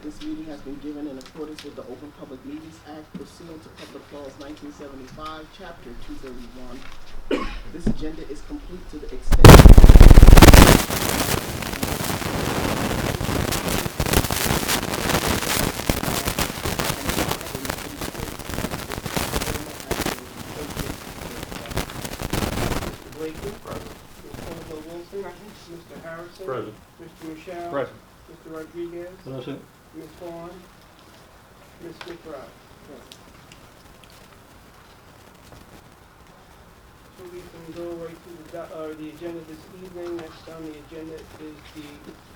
this meeting has been given in accordance with the Open Public Meetings Act pursuant to Public Laws 1975, Chapter 231. This agenda is complete to the extent Mr. Harrison. Present. Mr. Michelle. Present. Mr. Rodriguez. Present. Ms. Vaughn. Ms. McBride. So we can go right to the agenda this evening. Next on the agenda is the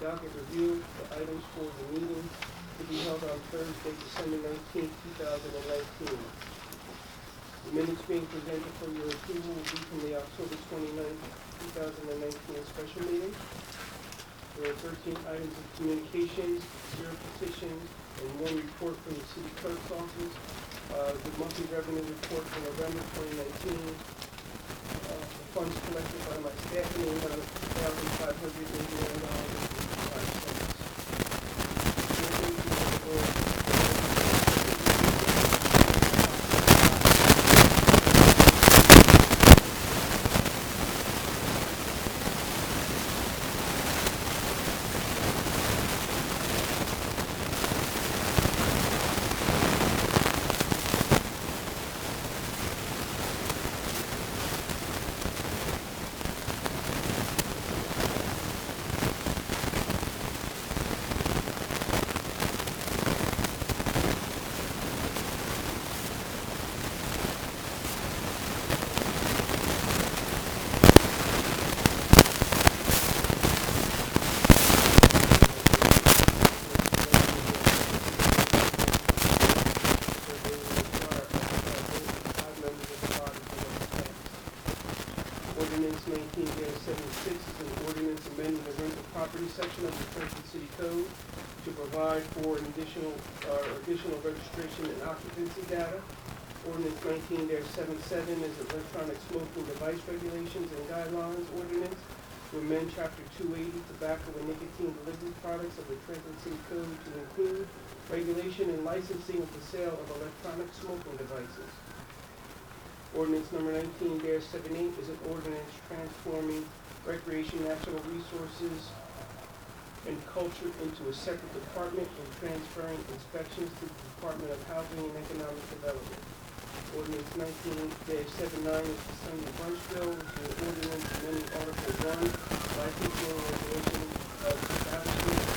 docket review, the items for the meeting to be held on Thursday, December 19th, 2019. The minutes being presented for your approval will be from the October 29th, 2019 special meeting. There are 13 items of communications, 0 petitions, and 1 report from the city clerk's office. The monthly revenue report for November 2019. The funds collected by my staff in the amount of $2,589.05. Ordinance 19-76 is an ordinance amending the rental property section of the Trenton City Code to provide for an additional registration and occupancy data. Ordinance 19-77 is electronic smoking device regulations and guidelines ordinance to amend Chapter 280 tobacco and nicotine delivery products of the Trenton City Code to include regulation and licensing of the sale of electronic smoking devices. Ordinance number 19-78 is an ordinance transforming recreation, natural resources, and culture into a separate department and transferring inspections to the Department of Housing and Economic Development. Ordinance 19-79 is the Sunday Brunch Bill, which is an ordinance amending Article 1, licensing and regulation of establishments,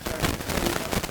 Chapter 25.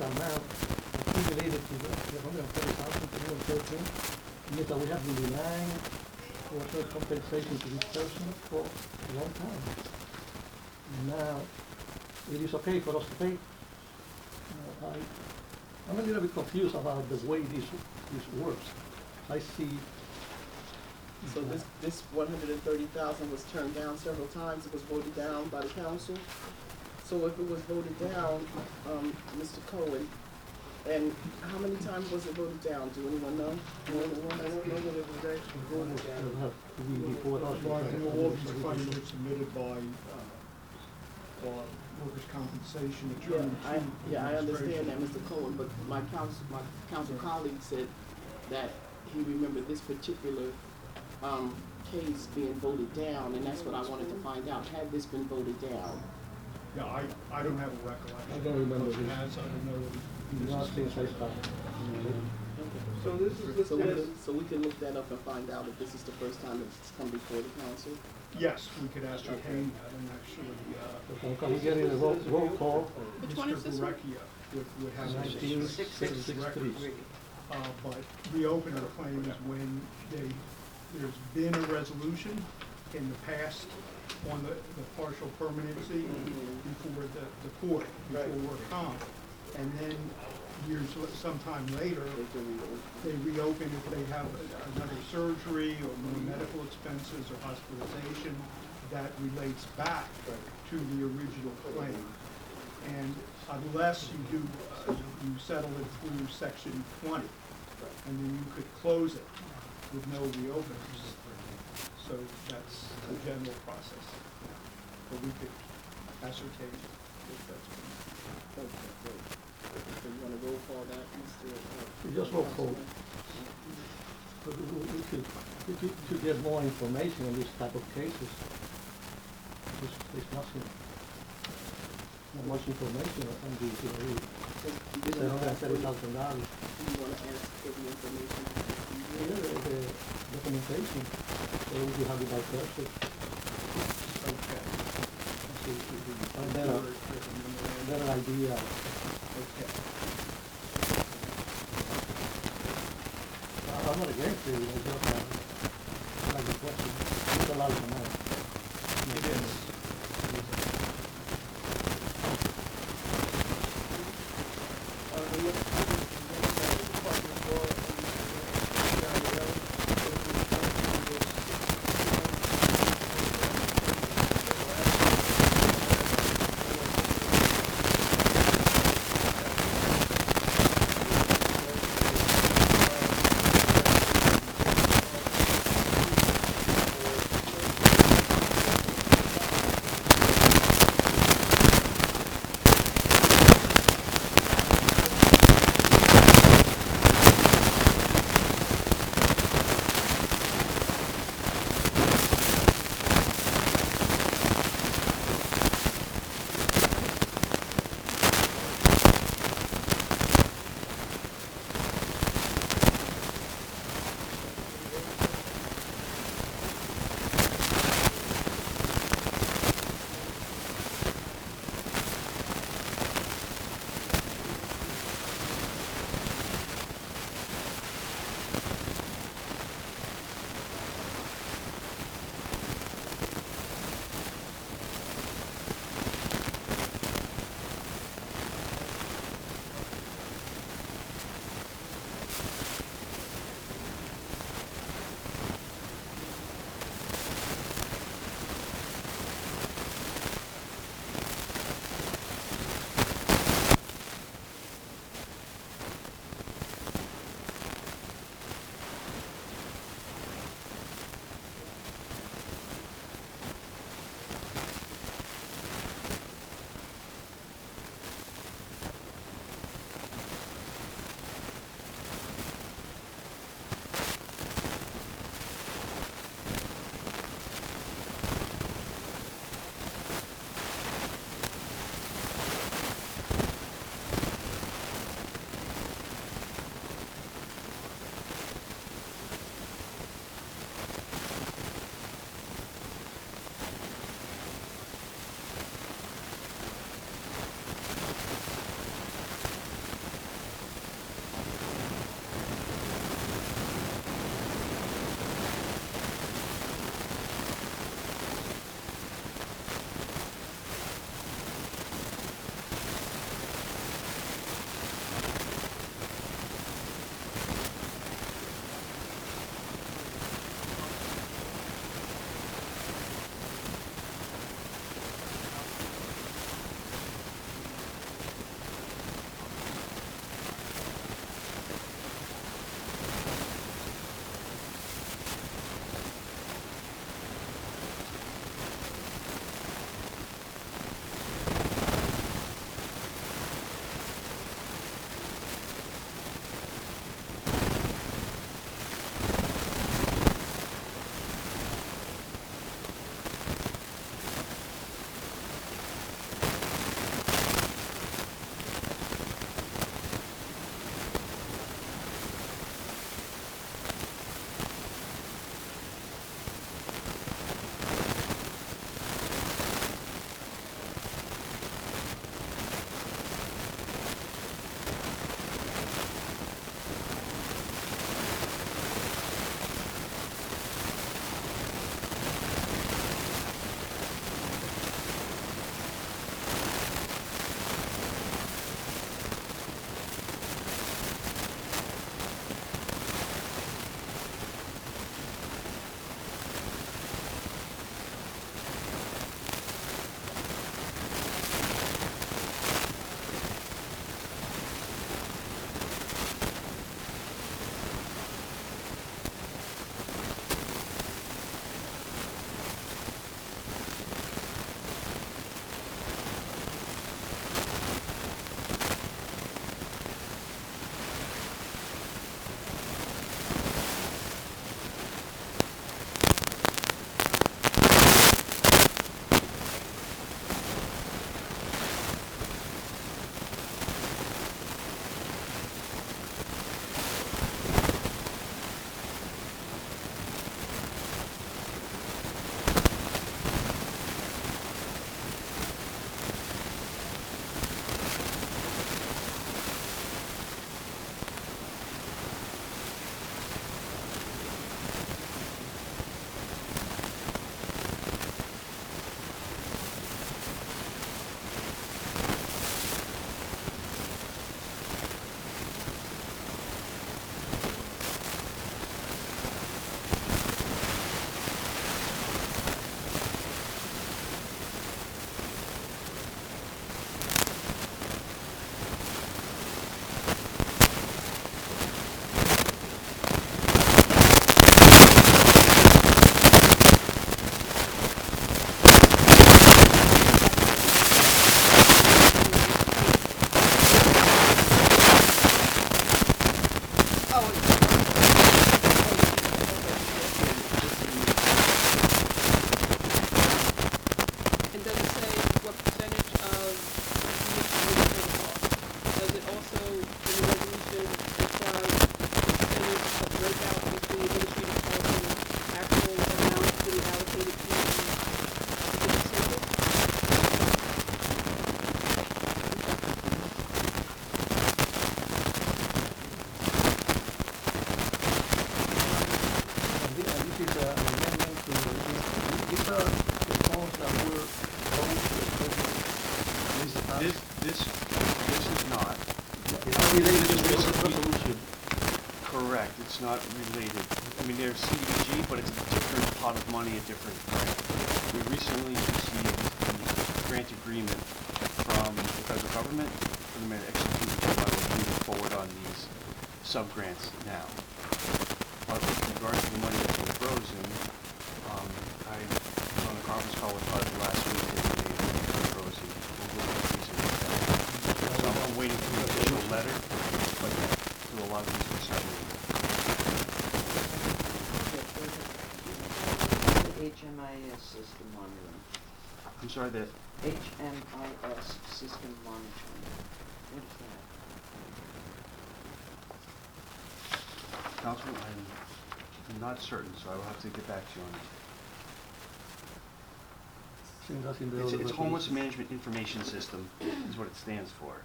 amount accumulated to the 130,000 to 113, means that we have been denying workers' compensation to this person for a long time. Now, it is okay for us to pay. I'm a little bit confused about the way this works. I see. So this 130,000 was turned down several times. It was voted down by the council. So if it was voted down, Mr. Cohen, and how many times was it voted down? Do anyone know? More than I once? don't know that it was actually voted down. It'll have to be before us. All these claims were submitted by workers' compensation attorney. I understand that, Mr. Cohen, but my council colleague said that he remembered this particular case being voted down, and that's what I wanted to find out. Had this been voted down? Yeah, I don't have a recollection. I don't remember of it. this. I don't know that Not since I started. So this is listed as, So we can look that up and find out if this is the first time it's come before the council? Yes, we could ascertain that, and actually, Can we get in a roll call? Which one is this one? Verrecchia would have the 1963. but reopener claims when there's been a resolution in the past on the partial permanency before the court, before work comp, and then sometime later, they reopen if they have another surgery or more medical expenses or hospitalization that relates back to the original claim. And unless you you settle it through section 20, and then you could close it with no reopeners. So that's the general process. But we could ascertain if that's been. Okay, great. So you want to roll call that, Mr.? Just roll call. But we could get more information on this type of cases. There's nothing, not much information on these, it's $130,000. You want to ask for the information? Yeah, the documentation, so we have it by Thursday. Okay. A better idea. Okay. I'm not against it, I just like the question. It's a lot of money. It is. the next Department of Law related to this resolution. Correct, it's not related. I mean, there's CDBG, but it's a different pot of money, a different grant. We recently received a grant agreement from the federal government, and we made execute which is why we're moving forward on these sub-grants now. But with regard to the money that's been frozen, I was on a conference call with HUD last week, and they frozen. So I'm waiting for the official letter, but do a lot of these were signed. HMIS system monitoring. I'm sorry, that HMIS system monitoring. What is that? Councilman, I'm not certain, so I will have to get back to you on it. Seen that in the It's other Homeless resolution. Management Information System is what it stands for.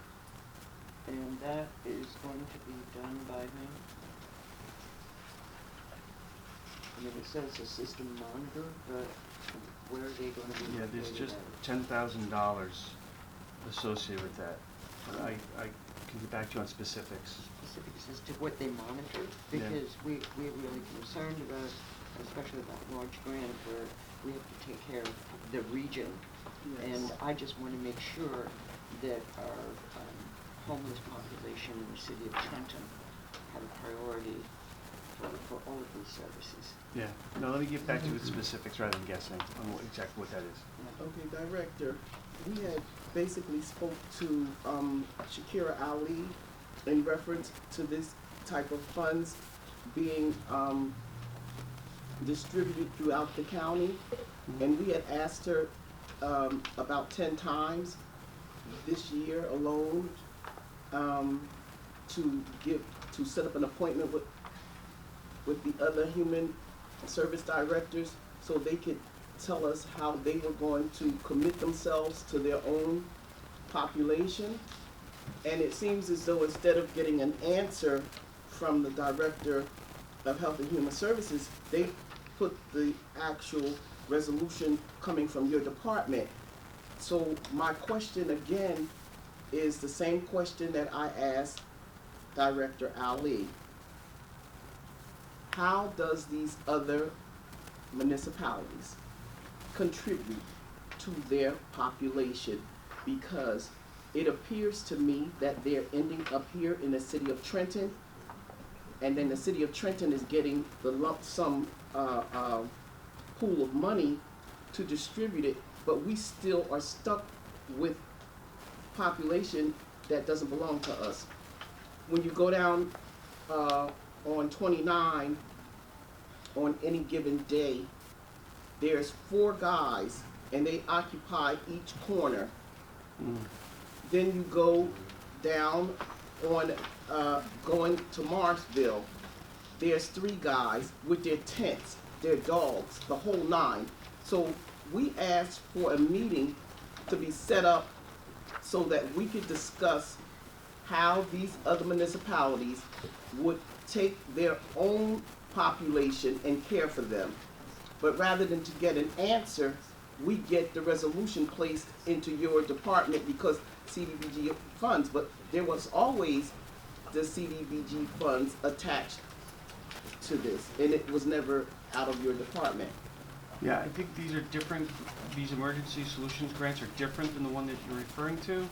And that is going to be done by whom? I mean, it says a system monitor, but where are they gonna be? Yeah, there's located just at? $10,000 associated with that. But I can get back to you on specifics. Specifics as to what they monitor, Yeah. because we're really concerned about, especially about large grant where we have to take care of the region. And I just wanna make sure that our homeless population in the city of Trenton have a priority for all of these services. Yeah. No, let me get back to you with specifics rather than guessing on exactly what that is. Okay, Director, we had basically spoke to Shakira Ali in reference to this type of funds being distributed throughout the county. And we had asked her about 10 times this year alone to set up an appointment with the other human service directors so they could tell us how they were going to commit themselves to their own population. And it seems as though instead of getting an answer from the Director of Health and Human Services, they put the actual resolution coming from your department. So my question again is the same question that I asked Director Ali. How does these other municipalities contribute to their population? Because it appears to me that they're ending up here in the city of Trenton, and then the city of Trenton is getting the lump sum pool of money to distribute it, but we still are stuck with population that doesn't belong to us. When you go down on 29, on any given day, there's 4 guys, and they occupy each corner. Then you go down on going to Marsville, there's 3 guys with their tents, their dogs, the whole 9. So we asked for a meeting to be set up so that we could discuss how these other municipalities would take their own population and care for them. But rather than to get an answer, we get the resolution placed into your department because CDBG funds, but there was always the CDBG funds attached to this, and it was never out of your department. Yeah, I think these are different, these emergency solutions grants are different than the one that you're referring to,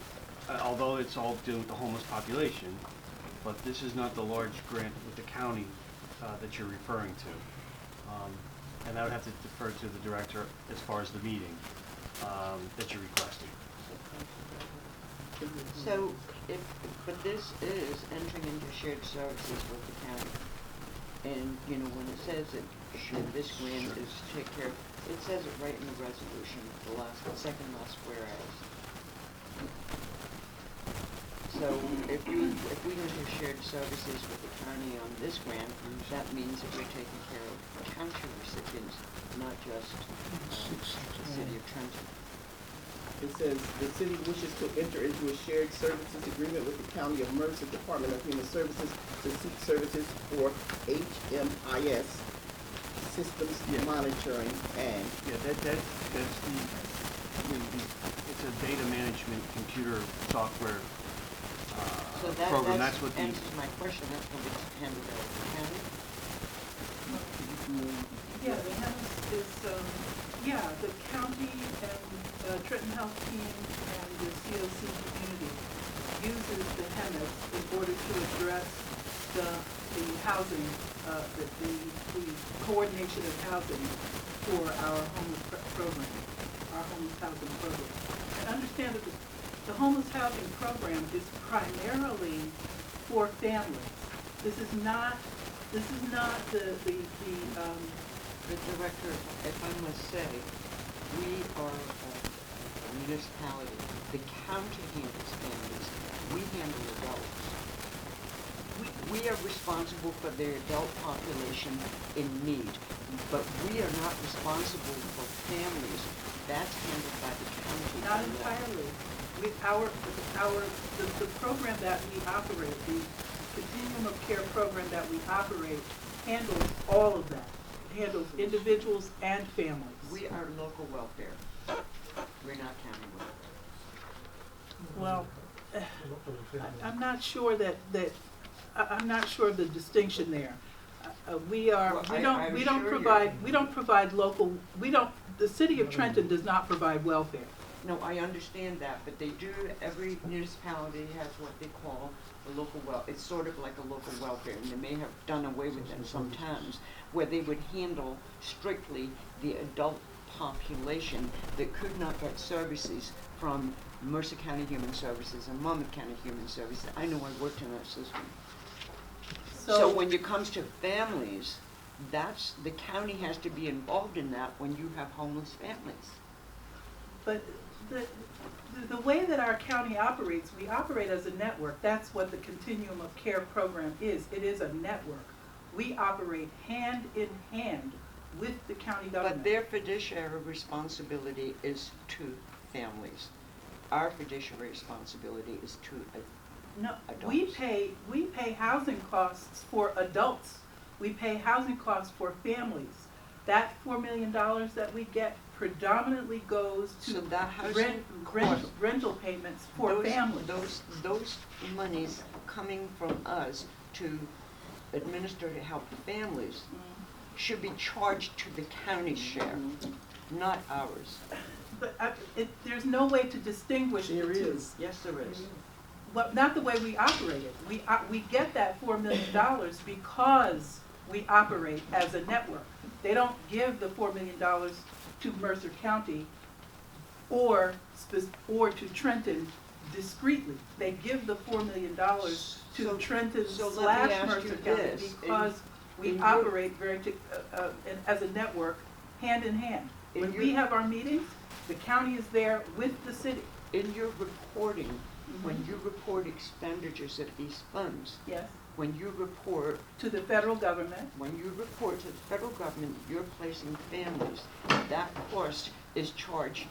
although it's all dealing with the homeless population. But this is not the large grant with the county that you're referring to. And I would have to defer to the director as far as the meeting that you're requesting. So, but this is entering into shared services with the county. And, you know, when it says that this grant is to take care of, it says it right in the resolution, the second last whereas. So if we enter shared services with the county on this grant, that means that we're taking care of county recipients, not just the city of Trenton. It says, the city wishes to enter into a shared services agreement with the County of Mercer Department of Human Services to seek services for HMIS systems monitoring and. Yeah, that's the, it's a data management computer software So program. That's what the, answers my question, that's what it's handled out of the county? Yeah, the HEMIS is, the county and Trenton Health Team and the COC community uses the HEMIS in order to address the housing, the coordination of housing for our homeless program, our homeless housing program. And understand that the homeless housing program is primarily for families. This is not the The director, if I must say, we are a municipality. The county handles families. We handle adults. We are responsible for the adult population in need, but we are not responsible for families. That's handled by the county. not entirely. With the program that we operate, the continuum of care program that we operate handles all of that. It handles individuals and families. We are local welfare. We're not county welfare. Well, I'm not sure I'm not sure of the distinction there. The city of Trenton does not provide welfare. No, I understand that, but they do, every municipality has what they call a local it's sort of like a local welfare, and they may have done away with them sometimes, where they would handle strictly the adult population that could not get services from Mercer County Human Services and Monmouth County Human Services. I know I worked in that system. So when it comes to families, the county has to be involved in that when you have homeless families. But the way that our county operates, we operate as a network. That's what the continuum of care program is. It is a network. We operate hand in hand with the county government. But their fiduciary responsibility is to families. Our fiduciary responsibility is to No, adults. we pay housing costs for adults. We pay housing costs for families. That $4 million that we get predominantly goes to So that housing rental payments for families. Those monies coming from us to administer to help families should be charged to the county share, not ours. But there's no way to distinguish the There two. is. Yes, there is. Well, not the way we operate it. We get that $4 million because we operate as a network. They don't give the $4 million to Mercer County or to Trenton discreetly. They give the $4 million to Trenton / Mercer County because we operate as a network, hand in hand. When we have our meetings, the county is there with the city. In your reporting, when you report expenditures of these funds, Yes. when you report To the federal government. to the federal government, you're placing families, that cost is charged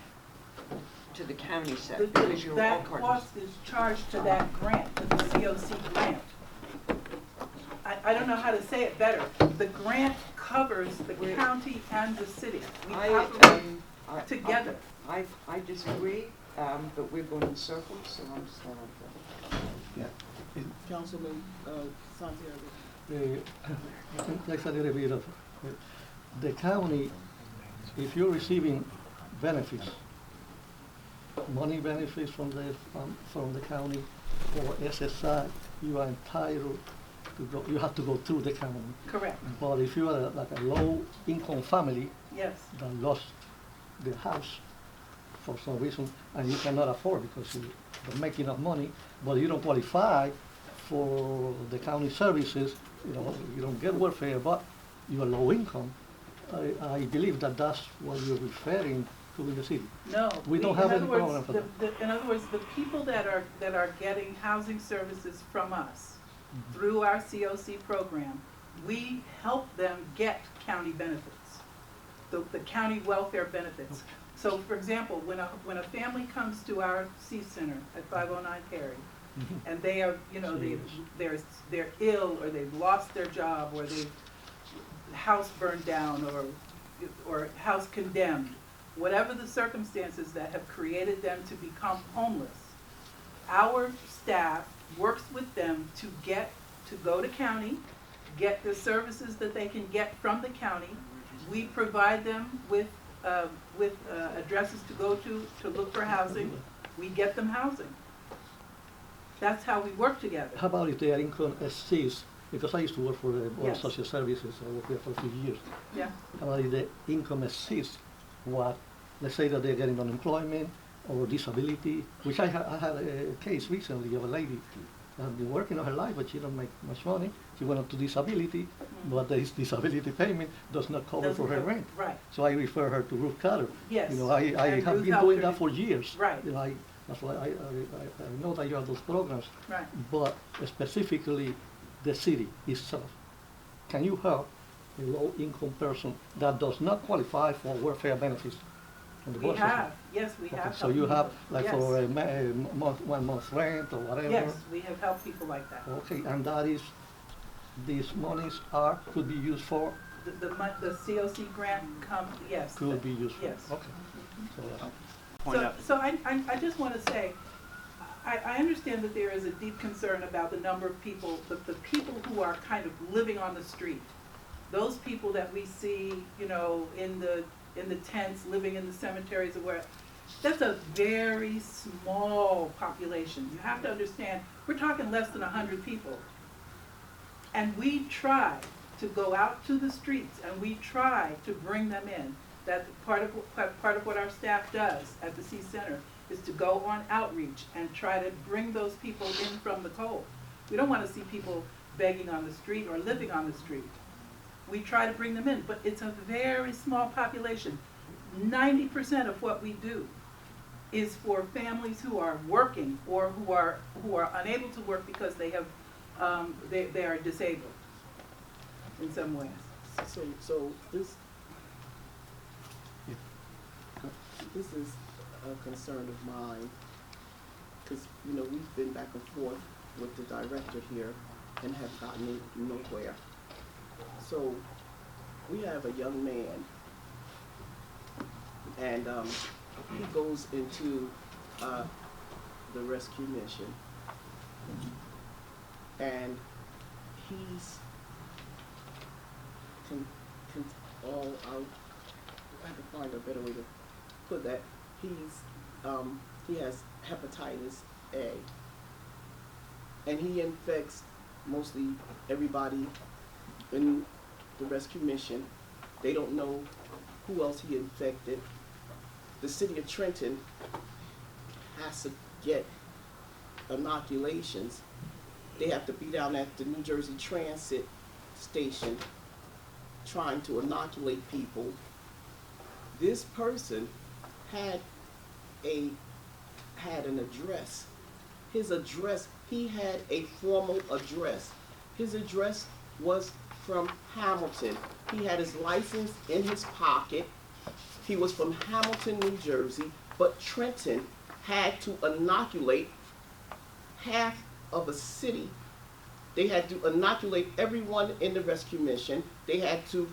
to the county set because you're all That partners. cost is charged to that grant, to the COC grant. I don't know how to say it better. The grant covers the county and the city. We operate together. I disagree, but we're going in circles, so I'm sorry. Yeah. Councilman Santiago. I think that's a little bit of, the county, if you're receiving benefits, money benefits from the county or SSI, you are entitled to go, you have to go through the county. Correct. But if you are like a low income family Yes. that lost the house for some reason and you cannot afford because you don't make enough money, but you don't qualify for the county services, you don't get welfare, but you are low income. I believe that's what you're referring to in the city. No. We don't have any problem for that. In other words, the people that are getting housing services from us through our COC program, we help them get county benefits, the county welfare benefits. So, for example, when a family comes to our C Center at 509 Perry, and they are, they're ill, or they've lost their job, or they've house burned down, or house condemned, whatever the circumstances that have created them to become homeless, our staff works with them to go to county, get the services that they can get from the county. We provide them with addresses to go to look for housing. We get them housing. That's how we work together. How about if their income exceeds, because I used to work for the Board of Yes. Social Services, I worked there for a few years. Yeah. How about if the income exceeds what, let's say that they're getting unemployment or disability, which I had a case recently of a lady that had been working all her life, but she don't make much money. She went up to disability, but this disability payment does not cover for her Doesn't cover- rent. Right. So I refer her to Ruth Carter. Yes. You know, I And have Ruth been helped doing her that to- for years. Right. You know, that's why I know that you have those programs. Right. But specifically, the city itself, can you help a low-income person that does not qualify for welfare benefits from the We board system? have, yes, we Okay, have. so helped you have, people. like Yes. for a month, 1 month rent or whatever? Yes, we have helped people like that. Okay, and that is, these monies could be used for, The COC grant yes. could be used for? Yes. Okay. So, Point out, So I just want to say, I understand that there is a deep concern about the number of people, the people who are kind of living on the street. Those people that we see, you know, in the tents, living in the cemeteries or where, that's a very small population. You have to understand, we're talking less than 100 people. And we try to go out to the streets and we try to bring them in. That's part of what our staff does at the C Center is to go on outreach and try to bring those people in from the cold. We don't want to see people begging on the street or living on the street. We try to bring them in, but it's a very small population. 90% of what we do is for families who are working or who are unable to work because they have they are disabled in some ways. So this is a concern of mine, because, you know, we've been back and forth with the director here and have gotten nowhere. So we have a young man, and he goes into the rescue mission, and he's I have to find a better way to put that. He has hepatitis A, and he infects mostly everybody in the rescue mission. They don't know who else he infected. The city of Trenton has to get inoculations. They have to be down at the New Jersey Transit station trying to inoculate people. This person had an address. His address, he had a formal address. His address was from Hamilton. He had his license in his pocket. He was from Hamilton, New Jersey, but Trenton had to inoculate half of a city. They had to inoculate everyone in the rescue mission. They had to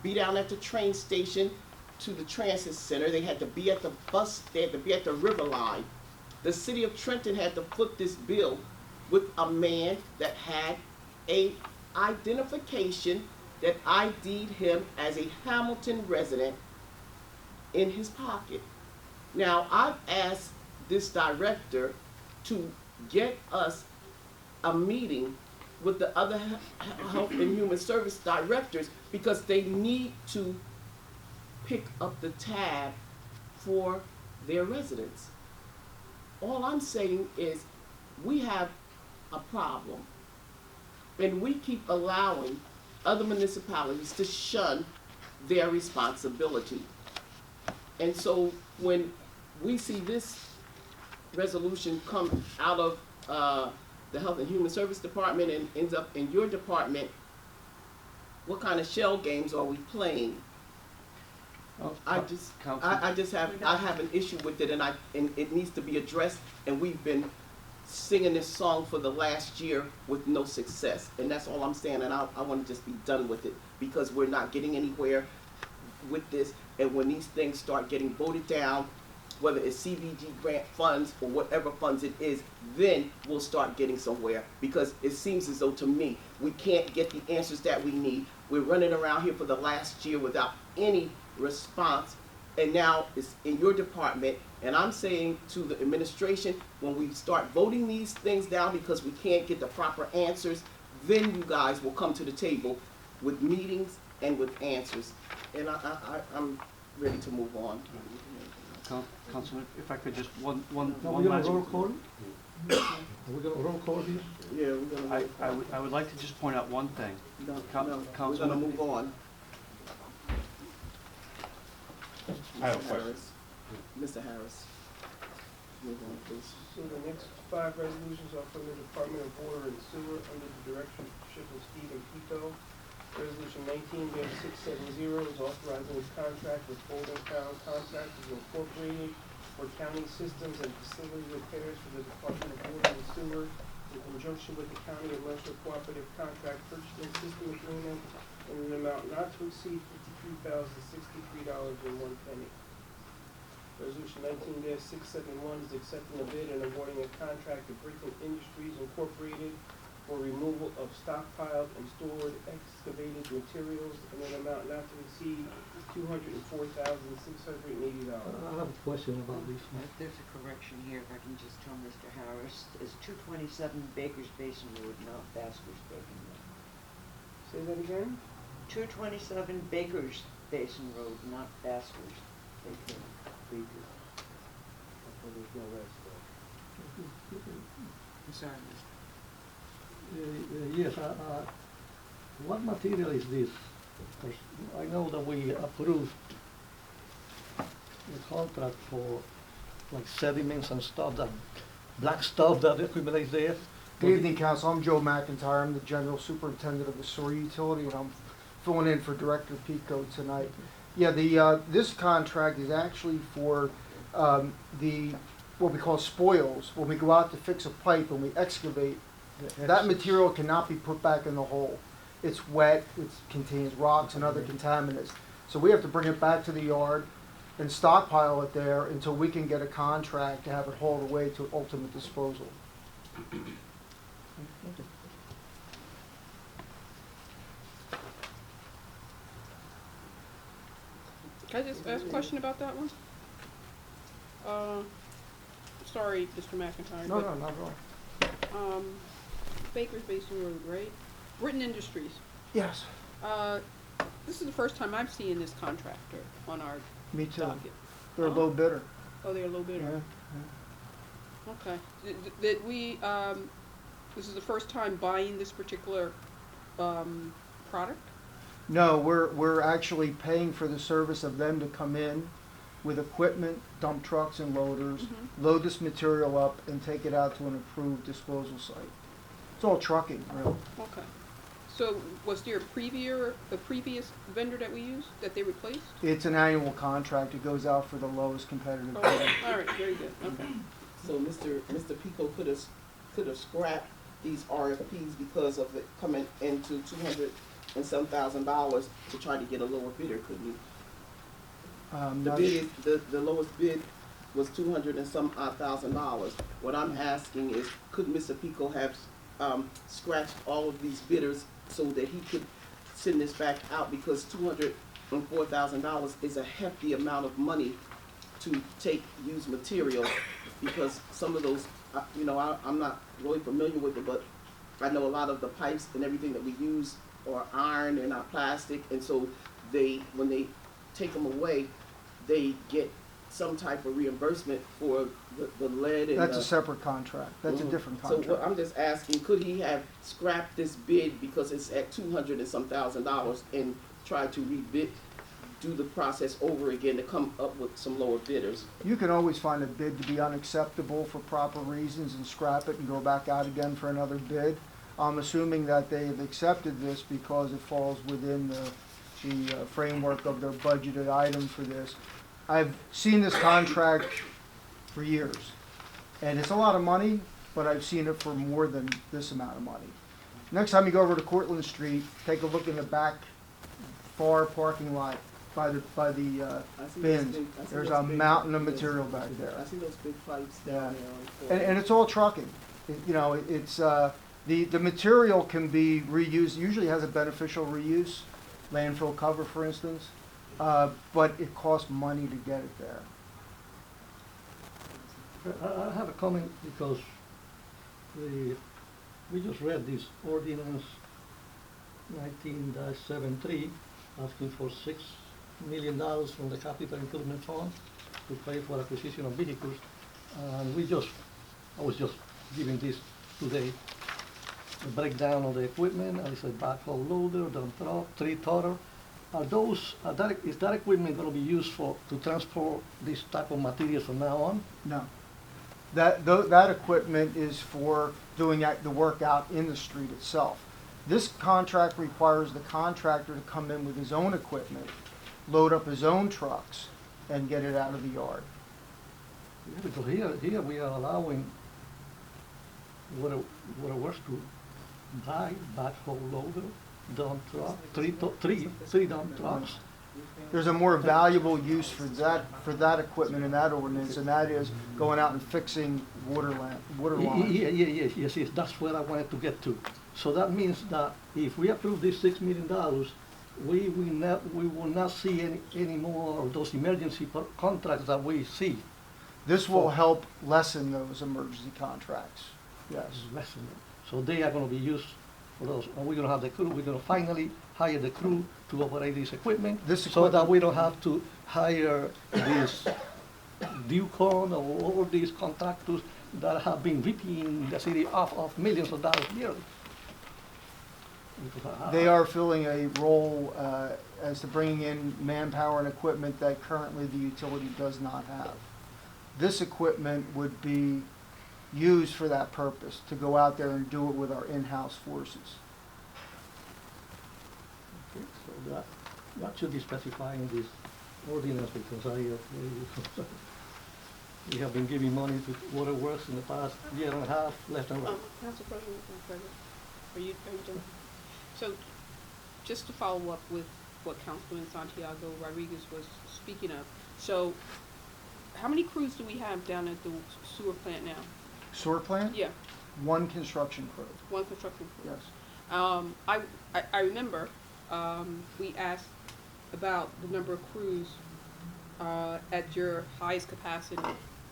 be down at the train station to the transit center. They had to be at the bus, they had to be at the river line. The city of Trenton had to foot this bill with a man that had a identification that ID'd him as a Hamilton resident in his pocket. Now, I've asked this director to get us a meeting with the other health and human service directors, because they need to pick up the tab for their residents. All I'm saying is we have a problem, and we keep allowing other municipalities to shun their responsibility. And so when we see this resolution come out of the Health and Human Service Department and ends up in your department, what kind of shell games are we playing? I just have an issue with it, and it needs to be addressed, and we've been singing this song for the last year with no success, and that's all I'm saying, and I want to just be done with it, because we're not getting anywhere with this, and when these things start getting voted down, whether it's CBG grant funds or whatever funds it is, then we'll start getting somewhere. Because it seems as though to me, we can't get the answers that we need. We're running around here for the last year without any response, and now it's in your department, and I'm saying to the administration, when we start voting these things down because we can't get the proper answers, then you guys will come to the table with meetings and with answers. And I'm ready to move on. Councilman, if I could just Are one we gonna last. roll call? Are we gonna roll call here? Yeah, we're gonna move on. I would like to just point out one thing. No, Coun- no, we're gonna Councilman- move on. I have a Mr. question. Harris. Mr. Harris. Move on, please. So the next 5 resolutions are from the Department of Water and Sewer under the directorship of Stephen Pico. Resolution 19-670 is authorizing a contract with Golden Crown Contractors Incorporated for county systems and facility repairs for the Department of Water and Sewer in conjunction with the County of Lester Cooperative Contract Purchasing System Agreement in an amount not to exceed $53,063.01. Resolution 19-671 is accepting a bid and awarding a contract to Brickland Industries Incorporated for removal of stockpiled and stored excavated materials in an amount not to exceed $204,680. I have a question about this one. There's a correction here, if I can just tell Mr. Harris, it's 227 Baker's Basin Road, not Basker's Basin Road. Say that again? 227 Baker's Basin Road, not Basker's Basin. I'm sorry, Yes, what material is this? 'Cause I know that we approved the contract for like sediments and stuff, that black stuff that accumulates there. Good evening, Council. I'm Joe McIntyre. I'm the General Superintendent of the Sewer Utility, and I'm filling in for Director Pico tonight. Yeah, this contract is actually for what we call spoils. When we go out to fix a pipe and we excavate, that material cannot be put back in the hole. It's wet, it contains rocks and other contaminants. So we have to bring it back to the yard and stockpile it there until we can get a contract to have it hauled away to ultimate disposal. Can I just ask a question about that one? Sorry, Mr. McIntyre. No, but, not at all. Baker's Basin Road, right? Britain Industries. Yes, This is the first time I'm seeing this contractor on our me too. docket. They're a low bidder. Oh, they're a little bit. Yeah. Okay. Did we, this is the first time buying this particular, product? No, we're actually paying for the service of them to come in with equipment, dump trucks and loaders, load this material up and take it out to an approved disposal site. It's all trucking, really. Okay. So was there a previous vendor that we used, that they replaced? It's an annual contract. It goes out for the lowest competitive Oh, bidder. all right, very good, okay. So Mr. Pico could have scrapped these RFPs because of it coming into $200 and some thousand to try to get a lower bidder, couldn't he? The Not bid, the lowest bid was $200 and some odd thousand. What I'm asking is, could Mr. Pico have scratched all of these bidders so that he could send this back out, because $204,000 is a hefty amount of money to take used material, because some of those, I'm not really familiar with it, but I know a lot of the pipes and everything that we use are iron and not plastic, and so when they take them away, they get some type of reimbursement for the lead and That's a separate contract. That's a Mhm. different So contract. what I'm just asking, could he have scrapped this bid because it's at $200 and some thousand and try to do the process over again to come up with some lower bidders? You can always find a bid to be unacceptable for proper reasons and scrap it and go back out again for another bid. I'm assuming that they've accepted this because it falls within the framework of their budgeted item for this. I've seen this contract for years, and it's a lot of money, but I've seen it for more than this amount of money. Next time you go over to Cortlandt Street, take a look in the back far parking lot by the I see those bins. big- I see There's those a big- mountain of yes. material back there. I see those big pipes Yeah. down there. And it's all trucking. You know, it's, the material can be reused, usually has a beneficial reuse, landfill cover, for instance, but it costs money to get it there. I have a comment because we just read this ordinance 19-73 asking for $6 million from the capital improvement fund to pay for acquisition of vehicles. And I was just giving this today, a breakdown of the equipment, and it's a backhoe loader, dump truck, tree totter. Is that equipment gonna be used to transport this type of materials from now on? No. That equipment is for doing the work out in the street itself. This contract requires the contractor to come in with his own equipment, load up his own trucks, and get it out of the yard. Yeah, because here we are allowing water works to buy backhoe loader, dump truck, three dump trucks. There's a more valuable use for that equipment in that ordinance, and that is going out and fixing water lines. Yes, that's where I wanted to get to. So that means that if we approve this $6 million, we will not see any more of those emergency contracts that we see. This will help lessen those emergency contracts, yes. So they are gonna be used for those, and we're gonna have the crew, we're gonna finally hire the crew to operate this equipment, so that we don't have to hire this Ducon or all these contractors that have been ripping the city off of millions of dollars yearly. They are filling a role as to bringing in manpower and equipment that currently the utility does not have. This equipment would be used for that purpose, to go out there and do it with our in-house forces. Okay, so that should be specified in this ordinance, because we have been giving money to waterworks in the past year and a half, left and right. Council President, are you done? So, just to follow up with what Councilman Santiago Rodriguez was speaking of, so how many crews do we have down at the sewer plant now? Sewer plant? Yeah, One construction crew, one construction crew. yes. I remember, we asked about the number of crews, at your highest capacity,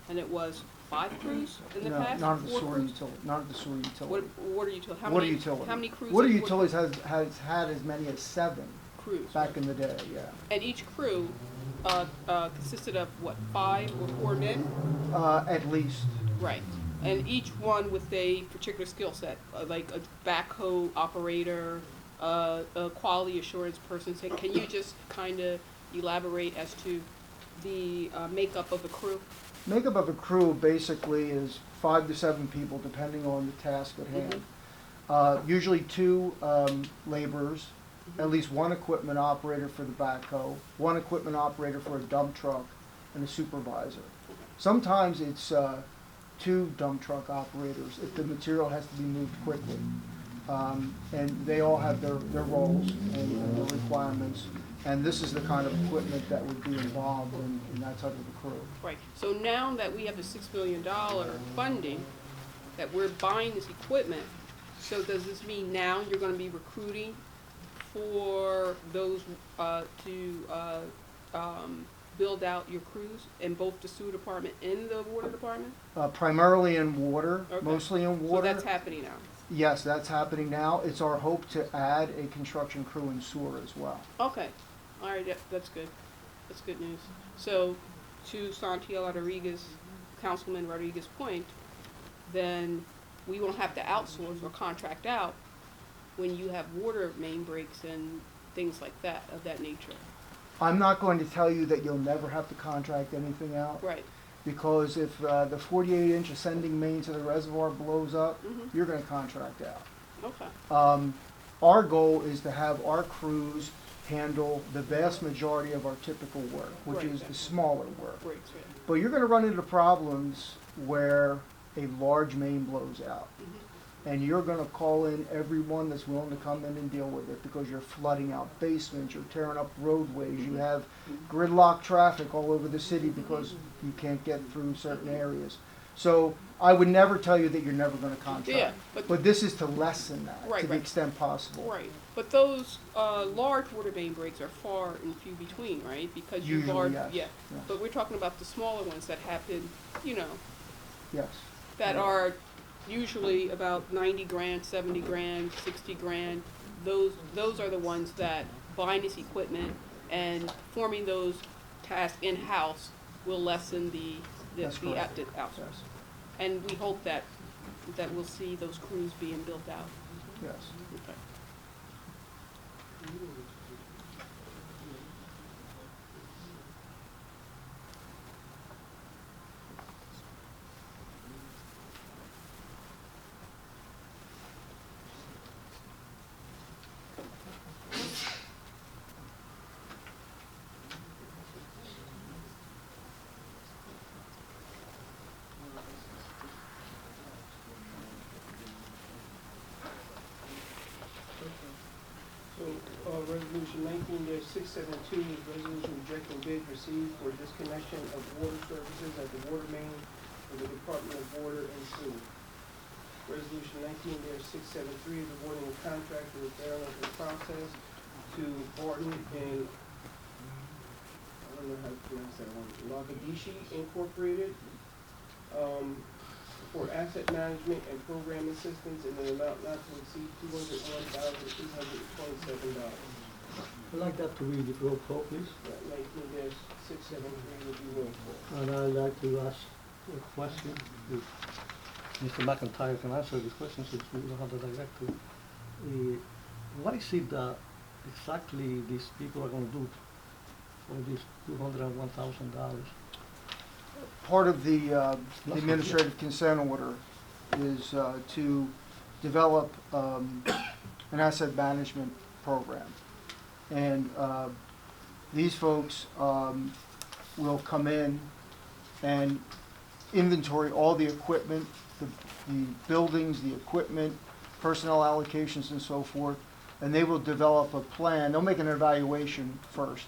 and it was 5 crews in the No, past? not at the 4 sewer crews? utility, not at the sewer utility. Water utility, Water utility. how many crews? Water at utilities has had as many as 7 crews, back right? in the day, yeah. And each crew, consisted of what, 5 or 4 men? At least. Right. And each one with a particular skill set, like a backhoe operator, a quality assurance person. So can you just kind of elaborate as to the makeup of the crew? Makeup of a crew basically is 5 to 7 people, depending on the task at hand. Usually 2 laborers, at least 1 equipment operator for the backhoe, 1 equipment operator for a dump truck, and a supervisor. Sometimes it's 2 dump truck operators if the material has to be moved quickly. And they all have their roles and their requirements. And this is the kind of equipment that would be involved in that type of a crew. Right. So now that we have the $6 million funding, that we're buying this equipment, so does this mean now you're going to be recruiting for those to build out your crews in both the sewer department and the water department? Primarily in water, Okay. mostly in water. So that's happening now? Yes, that's happening now. It's our hope to add a construction crew in sewer as well. Okay. All right, that's good. That's good news. So, to Santiago Rodriguez, Councilman Rodriguez's point, then we won't have to outsource or contract out when you have water main breaks and things like that, of that nature. I'm not going to tell you that you'll never have to contract anything out. Right. Because if the 48-inch ascending main to the reservoir blows up, you're going to contract out. Okay. Our goal is to have our crews handle the vast majority of our typical work, which Right. is the smaller work. Breaks, right. But you're going to run into problems where a large main blows out. and you're gonna call in everyone that's willing to come in and deal with it, because you're flooding out basements, you're tearing up roadways, you have gridlock traffic all over the city because you can't get through certain areas. So I would never tell you that you're never gonna Yeah, contract, but- but this is to lessen that, Right, to the right. extent possible. Right, but those, large water main breaks are far and few between, right? Because you Usually, large, yes, yeah, yes. but we're talking about the smaller ones that happen, you know, Yes. that are usually about 90 grand, 70 grand, 60 grand. Those are the ones that buying this equipment and performing those tasks in-house will lessen the That's correct. outsource. Yes, And we hope that we'll see those crews being built out. yes. Okay. So, resolution 19-672 is resolution rejecting bid received for disconnection of water services at the water main for the Department of Water and Sewer. Resolution 19-673 is awarding a contract for repair of the process to Barton and, I don't know how to pronounce that one, Lagadishi Incorporated, for asset management and program assistance in an amount not to exceed $201,227. I'd like that to read the roll call, please. 19-673 would be roll call. And I'd like to ask a question, if Mr. McIntyre can answer this question since we don't have the director. What is it that exactly these people are gonna do for this $201,000? Part of the administrative consent order is to develop an asset management program. And these folks will come in and inventory all the equipment, the buildings, the equipment, personnel allocations and so forth, and they will develop a plan. They'll make an evaluation first.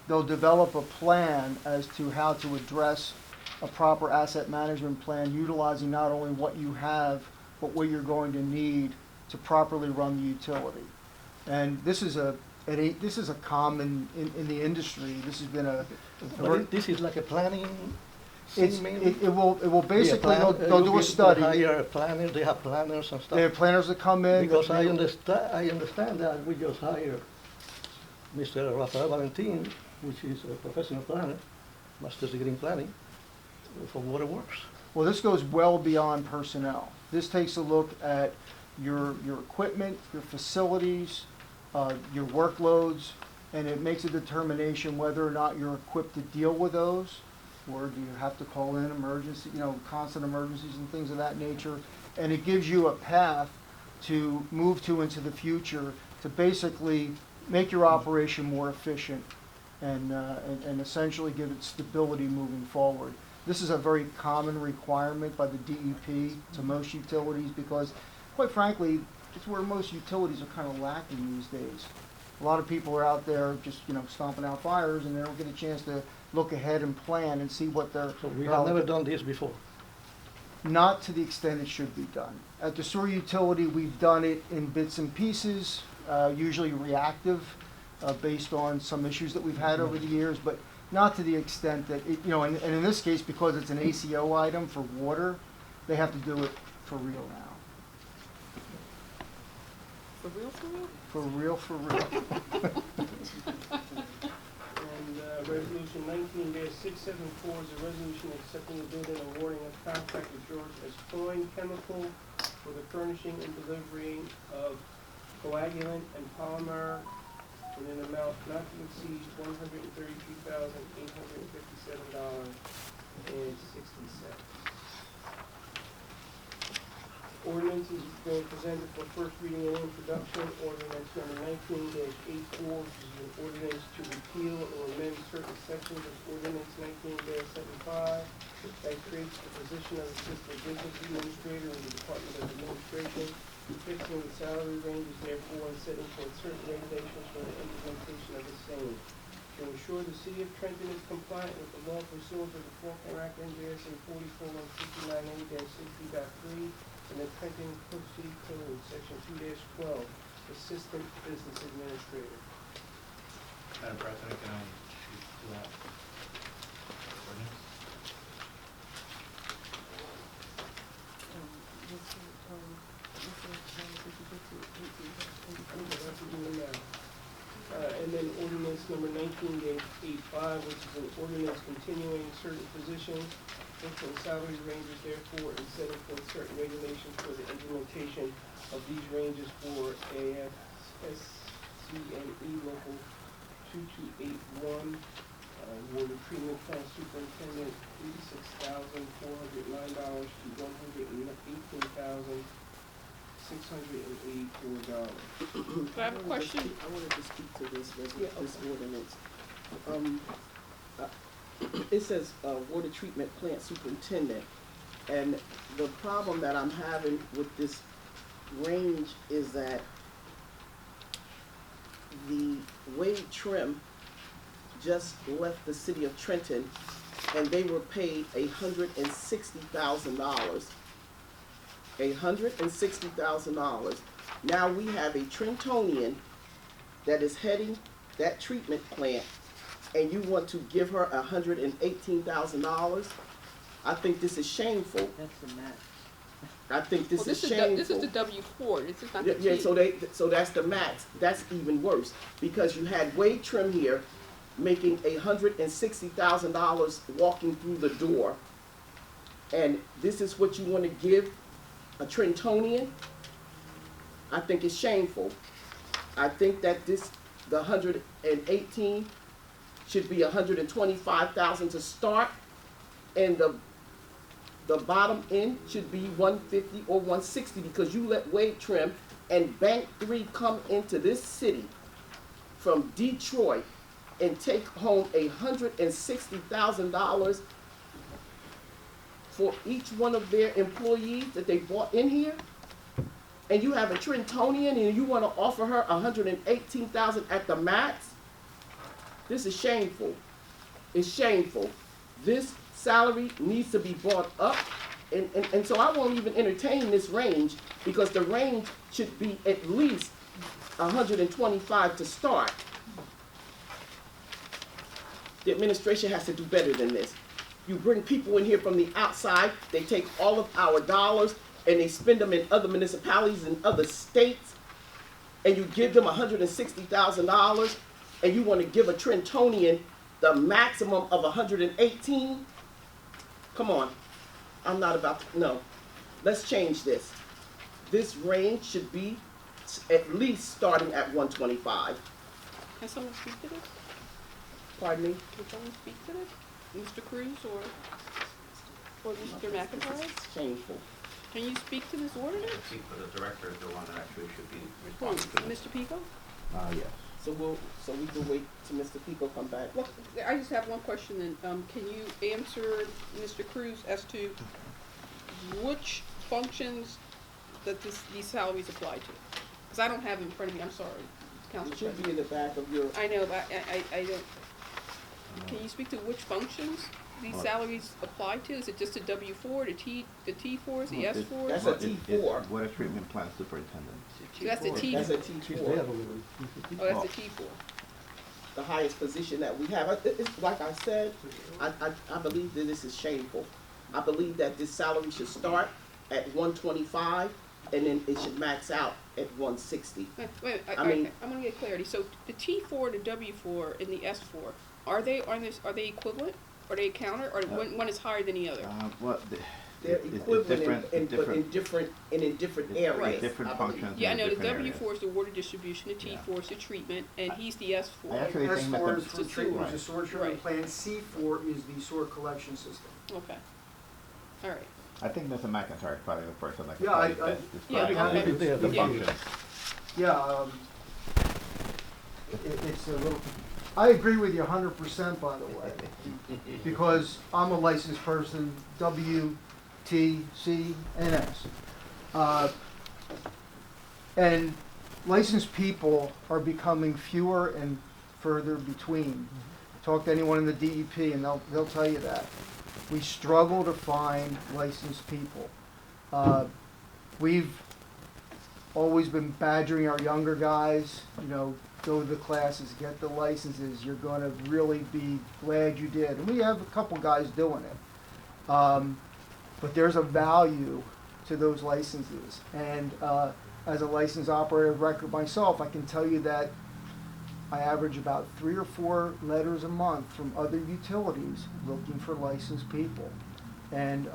They'll develop a plan as to how to address a proper asset management plan, utilizing not only what you have, but what you're going to need to properly run the utility. And this is a common in the industry. This has been This is like a planning it thing mainly? will basically, they'll do a study. Hire planners, they have planners and stuff. They have planners that come in. Because I understand that we just hired Mr. Rafael Valentin, which is a professional planner, master's degree in planning, for water works. Well, this goes well beyond personnel. This takes a look at your equipment, your facilities, your workloads, and it makes a determination whether or not you're equipped to deal with those, or do you have to call in emergency, constant emergencies and things of that nature. And it gives you a path to move to into the future to basically make your operation more efficient and essentially give it stability moving forward. This is a very common requirement by the DEP to most utilities because, quite frankly, it's where most utilities are kind of lacking these days. A lot of people are out there just, stomping out fires, and they don't get a chance to look ahead and plan and see what they're... So we have never done this before. Not to the extent it should be done. At the sewer utility, we've done it in bits and pieces, usually reactive, based on some issues that we've had over the years, but not to the extent that, and in this case, because it's an ACO item for water, they have to do it for real now. For real, for real? For real, for real. And resolution 19-674 is a resolution accepting the bid and awarding a contract with George S. Freund Chemical for the furnishing and delivery of coagulant and polymer in an amount not to exceed $133,857.60. Ordinance is being presented for first reading and introduction. Ordinance number 19-84, which is an ordinance to repeal or amend certain sections of Ordinance 19-75 that creates the position of Assistant Business Administrator in the Department of Administration, fixing the salary ranges therefore and setting forth certain regulations for the implementation of the same. To ensure the city of Trenton is compliant with the law pursuant to the Faulkner Act NJSA 44-159A-60.3 and the Trenton City Code, Section 2-12, Assistant Business Administrator. Madam President, can I speak to that ordinance? And then ordinance number 19-85, which is an ordinance continuing certain positions, fixing salary ranges therefore, and setting forth certain regulations for the implementation of these ranges for AFSCME Local 2281, Water Treatment Plant Superintendent, $86,409 to $118,684. Can I have a question? I wanted to speak to this, Yeah, this ordinance. It says, water treatment plant superintendent, and the problem that I'm having with this range is that the Wade Trim just left the city of Trenton, and they were paid $160,000. $160,000. Now we have a Trentonian that is heading that treatment plant, and you want to give her $118,000? I think this is shameful. That's the max. I think this is This shameful. is the W-4, this is not Yeah, the yeah, T. so that's the max. That's even worse, because you had Wade Trim here making $160,000 walking through the door, and this is what you want to give a Trentonian? I think it's shameful. I think that the 118 should be 125,000 to start, and the bottom end should be 150 or 160, because you let Wade Trim and Bank 3 come into this city from Detroit and take home $160,000 for each one of their employees that they brought in here, and you have a Trentonian and you want to offer her $118,000 at the max? This is shameful. It's shameful. This salary needs to be brought up, and so I won't even entertain this range, because the range should be at least 125 to start. The administration has to do better than this. You bring people in here from the outside, they take all of our dollars and they spend them in other municipalities and other states, and you give them $160,000, and you want to give a Trentonian the maximum of 118? Come on. I'm not about to, no. Let's change this. This range should be at least starting at 125. Can someone speak to this? Pardon me? Can someone speak to this? Mr. Cruz or Mr. McIntyre? It's shameful. Can you speak to this ordinance? I think the director is the one that actually should be Who, responsible. Mr. Pico? Yes. So we can wait till Mr. Pico come back. Well, I just have one question then. Can you answer Mr. Cruz as to which functions that these salaries apply to? Because I don't have it in front of me, I'm sorry, Council It should be President. in the back of your, I know, but I don't, can you speak to which functions these salaries apply to? Is it just the W-4, the T-4s, the S-4s? that's a T4. Water treatment plant superintendent. So that's the T, That's a She's there T4, already. oh, that's the T-4. the highest position that we have. It's, like I said, I believe that this is shameful. I believe that this salary should start at 125, and then it should max out at 160. Wait, I mean- I'm gonna get clarity. So the T4, the W4, and the S4, are they equivalent? Are they a counter, or one is higher than the other? They're it's equivalent different, but in different areas. different I believe. functions. Yeah, I in know the different areas. W4 is the water distribution, the T4 is the treatment, and he's the I S4. actually think that S4 the- is for It's a treatment, sewer. is a sewer treatment Right. plant. C4 is the sewer collection system. Okay. All right. I think Mr. McIntyre is probably the person that can Yeah, I- probably I- best Yeah, describe okay. the Yeah. functions. Yeah, it's a little, I agree with you 100%, by the way, because I'm a licensed person, W, T, C, and S. And licensed people are becoming fewer and further between. Talk to anyone in the DEP and they'll tell you that. We struggle to find licensed people. We've always been badgering our younger guys, you know, go to the classes, get the licenses, you're gonna really be glad you did. And we have a couple guys doing it. But there's a value to those licenses. And as a licensed operator of record myself, I can tell you that I average about 3 or 4 letters a month from other utilities looking for licensed people. And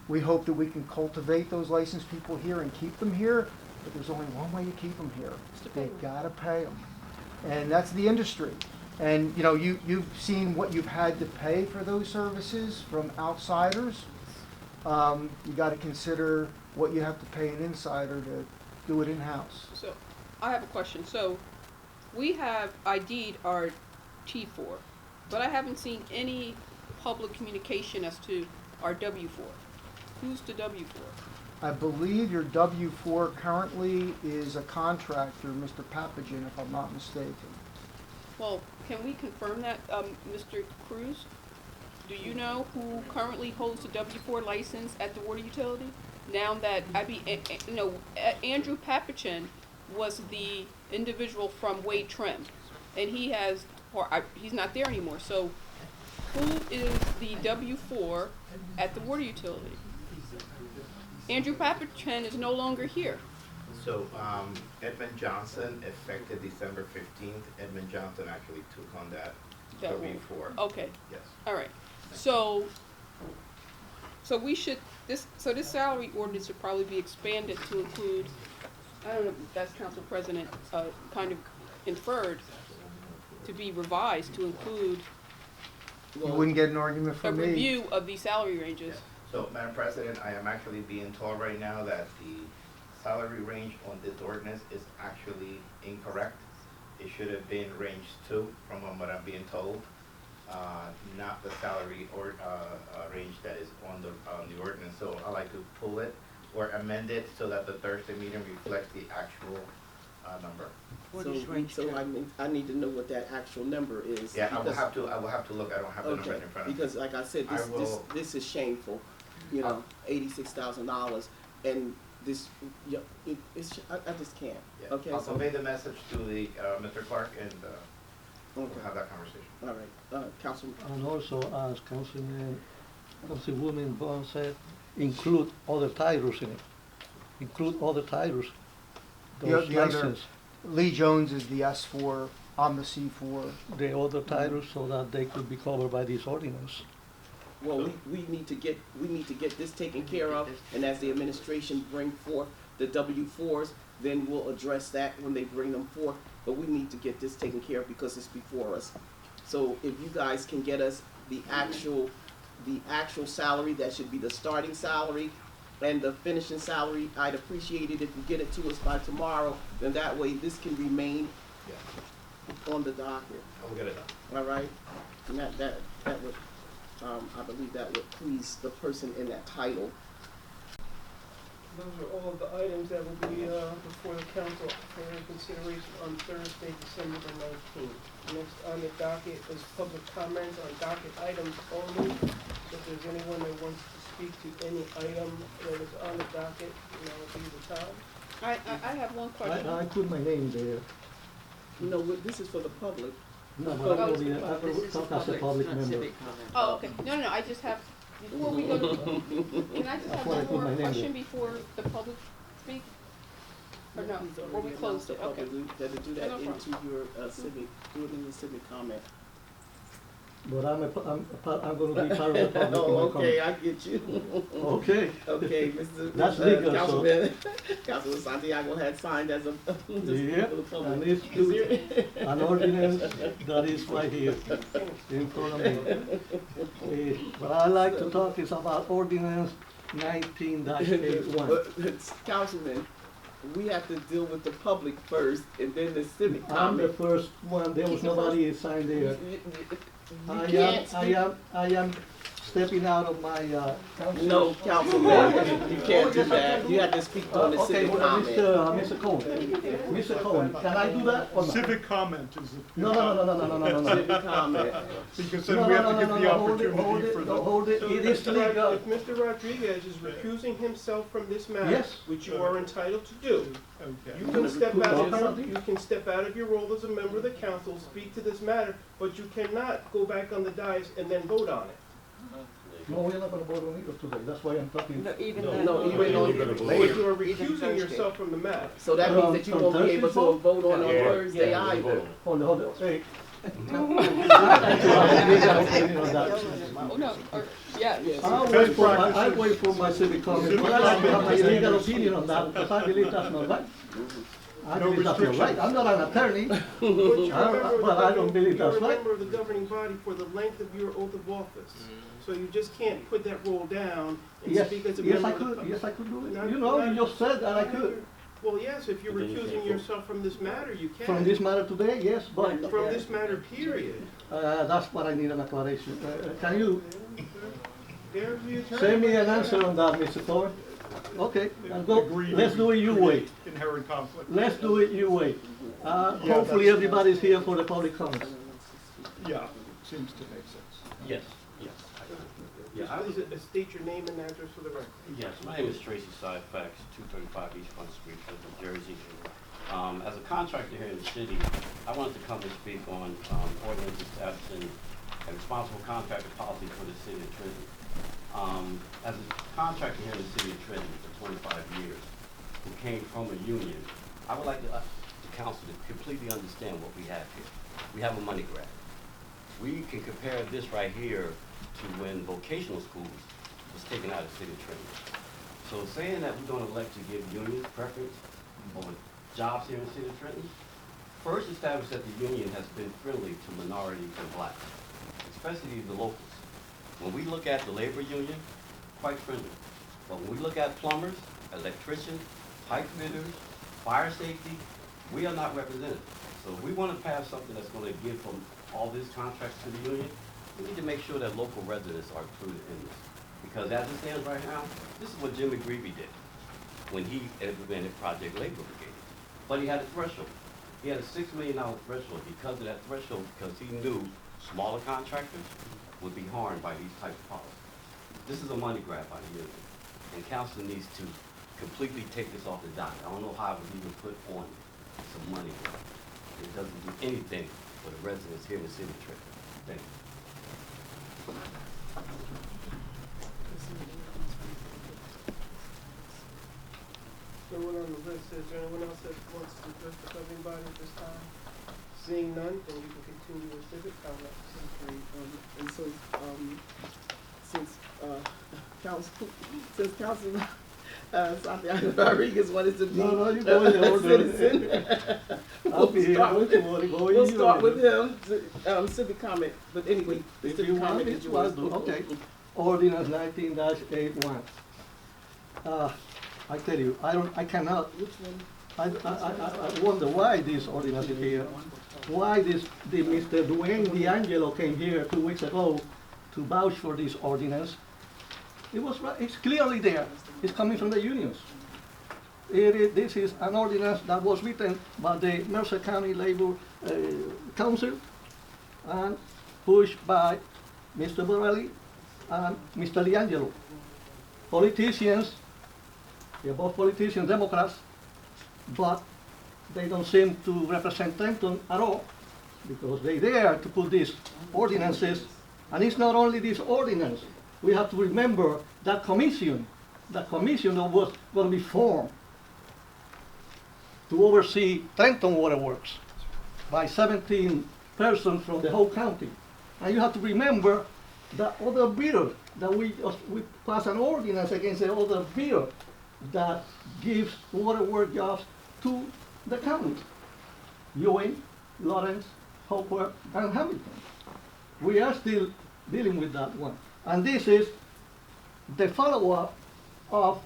we hope that we can cultivate those licensed people here and keep them here, but there's only one way to keep them here. They gotta pay them. And that's the industry. And you know, you've seen what you've had to pay for those services from outsiders. You gotta consider what you have to pay an insider to do it in-house. So, I have a question. So, we have ID'd our T4, but I haven't seen any public communication as to our W4. Who's the W4? I believe your W-4 currently is a contractor, Mr. Papagen, if I'm not mistaken. Well, can we confirm that, Mr. Cruz? Do you know who currently holds the W-4 license at the water utility? Now that, Andrew Papagen was the individual from Wade Trim, and he's not there anymore. So, who is the W-4 at the water utility? Andrew Papagen is no longer here. So, Edmund Johnson, effective December 15th, Edmund Johnson actually took on that That W-4. Okay, Yes. all right. So we should, this salary ordinance should probably be expanded to include, I don't know, that's Council President, kind of inferred, to be revised to include You wouldn't get an argument a from me. review of these salary ranges. So, Madam President, I am actually being told right now that the salary range on this ordinance is actually incorrect. It should have been range 2 from what I'm being told, not the salary or range that is on the ordinance. So I'd like to pull it or amend it so that the Thursday meeting reflects the actual number. What is range two? I need to know what that actual number is. Yeah, I will because- have to look. I don't have the number Okay, in front of me. because like I said, I will- this is shameful, you know, $86,000, and this, yeah, I just can't, Yeah. okay? I'll so- convey the message to the Mr. Clark and we'll Okay, have that conversation. all right, Councilman, And also, as Councilwoman Vaughn said, include other titles in it. Include other titles. Those The other- license, Lee Jones is the S4, I'm the C4. the other titles, so that they could be covered by this ordinance. well, we need to get this taken care of, and as the administration bring forth the W-4s, then we'll address that when they bring them forth, but we need to get this taken care of because it's before us. So if you guys can get us the actual salary, that should be the starting salary, and the finishing salary, I'd appreciate it if you get it to us by tomorrow, then that way this can remain Yeah, on the docket, I will get it done. all right? And that would, I believe that would please the person in that title. Those are all of the items that will be before the council for your consideration on Thursday, December the 19th. Next on the docket is public comments on docket items only. If there's anyone that wants to speak to any item that is on the docket, now would be the time. I have one question. I put my name there. No, this is for the public. No, but I Oh, will talk as a public It's not member. civic comment. Oh, okay. No, I just have, before we go to, can I just have That's why I one put my more name question there. before the public speak? Or no, He's or already we closed announced it, the okay. public. We gotta do that No into your civic, do it in the civic comment. But I'm gonna be part of the public. in Oh, my okay, I get you. Okay. Okay, Mr. That's legal, so- Councilman, Councilman Santiago had signed as a, just Yeah, for the public. and it's Is there- an ordinance that is right here in front of me. What I like to talk is about ordinance 19-81. Councilman, we have to deal with the public first, and then the civic I'm the comment. first one, there was nobody signed there. I am stepping out of my, council. No, Councilman, you can't do that. You have to speak on the Okay, civic well, comment. Mr. Cohen, Mr. Cohen, can I do that or not? Civic comment is. No. Civic comment. Because then we have to give the opportunity for the. Hold it, So it is Mr. legal. If Mr. Rodriguez is recusing himself from this matter, Yes. which you are entitled to do, Okay. you can step out of Okay. you can step out of your role as a member of the council, speak to this matter, but you cannot go back on the dais and then vote on it. No, we're not gonna vote on it today, that's why I'm talking. No, even No, then. no, even on- But you are Even recusing Thursday. yourself from the matter. So that means that you won't be able to vote on Thursday Yeah, either. Hold on, hey. Oh, no, or, yeah. I wait for my civic comment, but I don't have my legal opinion on that, because I believe that's not right. I No believe that's not right, I'm not an attorney. But you're a member of the Well, I don't believe you're that's a right. member of the governing body for the length of your oath of office. So you just can't put that role down and Yes, speak as a yes, member I of the. could, yes, I could do Not- it. You know, not- you just said that I could. Well, yes, if you're recusing yourself from this matter, you can. From this matter today, yes, but, From this matter, period. that's what I need an acceleration. Can you There's the attorney. send me an answer on that, Mr. Thorne? Okay, and go, Agree let's do it your way. Inherent conflict. Let's do it your way. Hopefully that's- everybody's here for the public comments. Yeah, seems to make sense. Yes, yes. Yeah, I was, Just please state your name and address for the record. yes, my name is Tracy Syfax, 235 East Front Street, Trenton, Jersey. As a contractor here in the city, I wanted to come and speak on ordinance establishing a responsible contractor policy for the city of Trenton. As a contractor here in the city of Trenton for 25 years, who came from a union, I would like the council to completely understand what we have here. We have a money grab. We can compare this right here to when vocational schools was taken out of the city of Trenton. So saying that we're gonna elect to give unions preference over jobs here in the city of Trenton, first establish that the union has been friendly to minorities and blacks, especially the locals. When we look at the labor union, quite friendly. But when we look at plumbers, electricians, pipe fitters, fire safety, we are not represented. So if we want to pass something that's going to give from all these contracts to the union, we need to make sure that local residents are included in this. Because as it stands right now, this is what Jimmy Greavy did when he implemented Project Labor Brigade. But he had a threshold. He had a $6 million threshold because of that threshold, because he knew smaller contractors would be harmed by these types of policies. This is a money grab by the union, and council needs to completely take this off the docket. I don't know how it was even put on some money grab. It doesn't do anything for the residents here in the city of Trenton. Thank you. No one on the list, is there anyone else that wants to address the governing body at this time? Seeing none, then you can continue with civic comments. Okay, and so, since Council, Santiago Rodriguez wanted to be No, you go in a order. citizen. I'll be here, We'll start with him, civic comment, but anyway, the If you civic want comment me is to, yours. I'll do, okay. Ordinance 19-81. I tell you, I cannot, Which one? I wonder why this ordinance is here. Why the Mr. Dwayne D'Angelo came here 2 weeks ago to vouch for this ordinance. It was right, it's clearly there. It's coming from the unions. This is an ordinance that was written by the Mercer County Labor Council and pushed by Mr. Borelli and Mr. D'Angelo. Politicians, they're both politicians, Democrats, but they don't seem to represent Trenton at all, because they dare to put these ordinances, and it's not only this ordinance. We have to remember that commission that was going to be formed to oversee Trenton Water Works by 17 persons from the whole county. And you have to remember that other bill that we pass an ordinance against the other bill that gives water work jobs to the county. Ewing, Lawrence, Hopewell, and Hamilton. We are still dealing with that one. And this is the follow-up of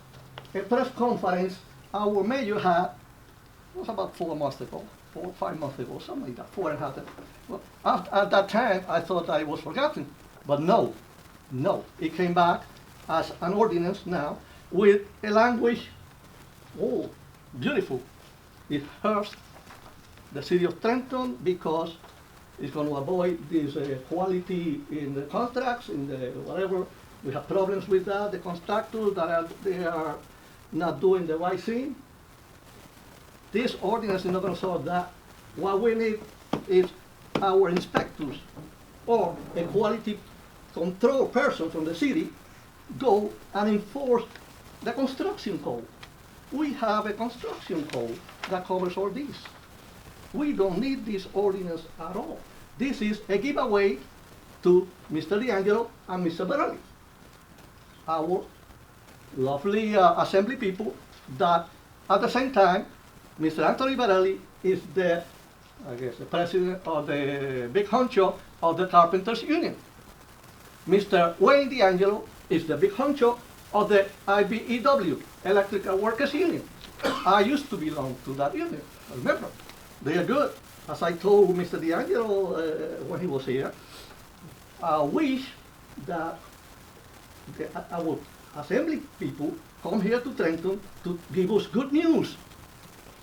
a press conference our mayor had, it was about 4 months ago, 4 or 5 months ago, something like that, 4.5. Well, at that time, I thought I was forgotten, but no, it came back as an ordinance now with a language, oh, beautiful. It hurts the city of Trenton because it's going to avoid this quality in the contracts, in the whatever. We have problems with that. The contractors they are not doing the right thing. This ordinance is not going to solve that. What we need is our inspectors or a quality control person from the city go and enforce the construction code. We have a construction code that covers all this. We don't need this ordinance at all. This is a giveaway to Mr. D'Angelo and Mr. Barelli, our lovely assembly people that at the same time, Mr. Anthony Barelli is the president of the big honcho of the Carpenters Union. Mr. Wayne D'Angelo is the big honcho of the IBEW, Electrical Workers Union. I used to belong to that union, remember. They are good. As I told Mr. D'Angelo when he was here, I wish that our assembly people come here to Trenton to give us good news.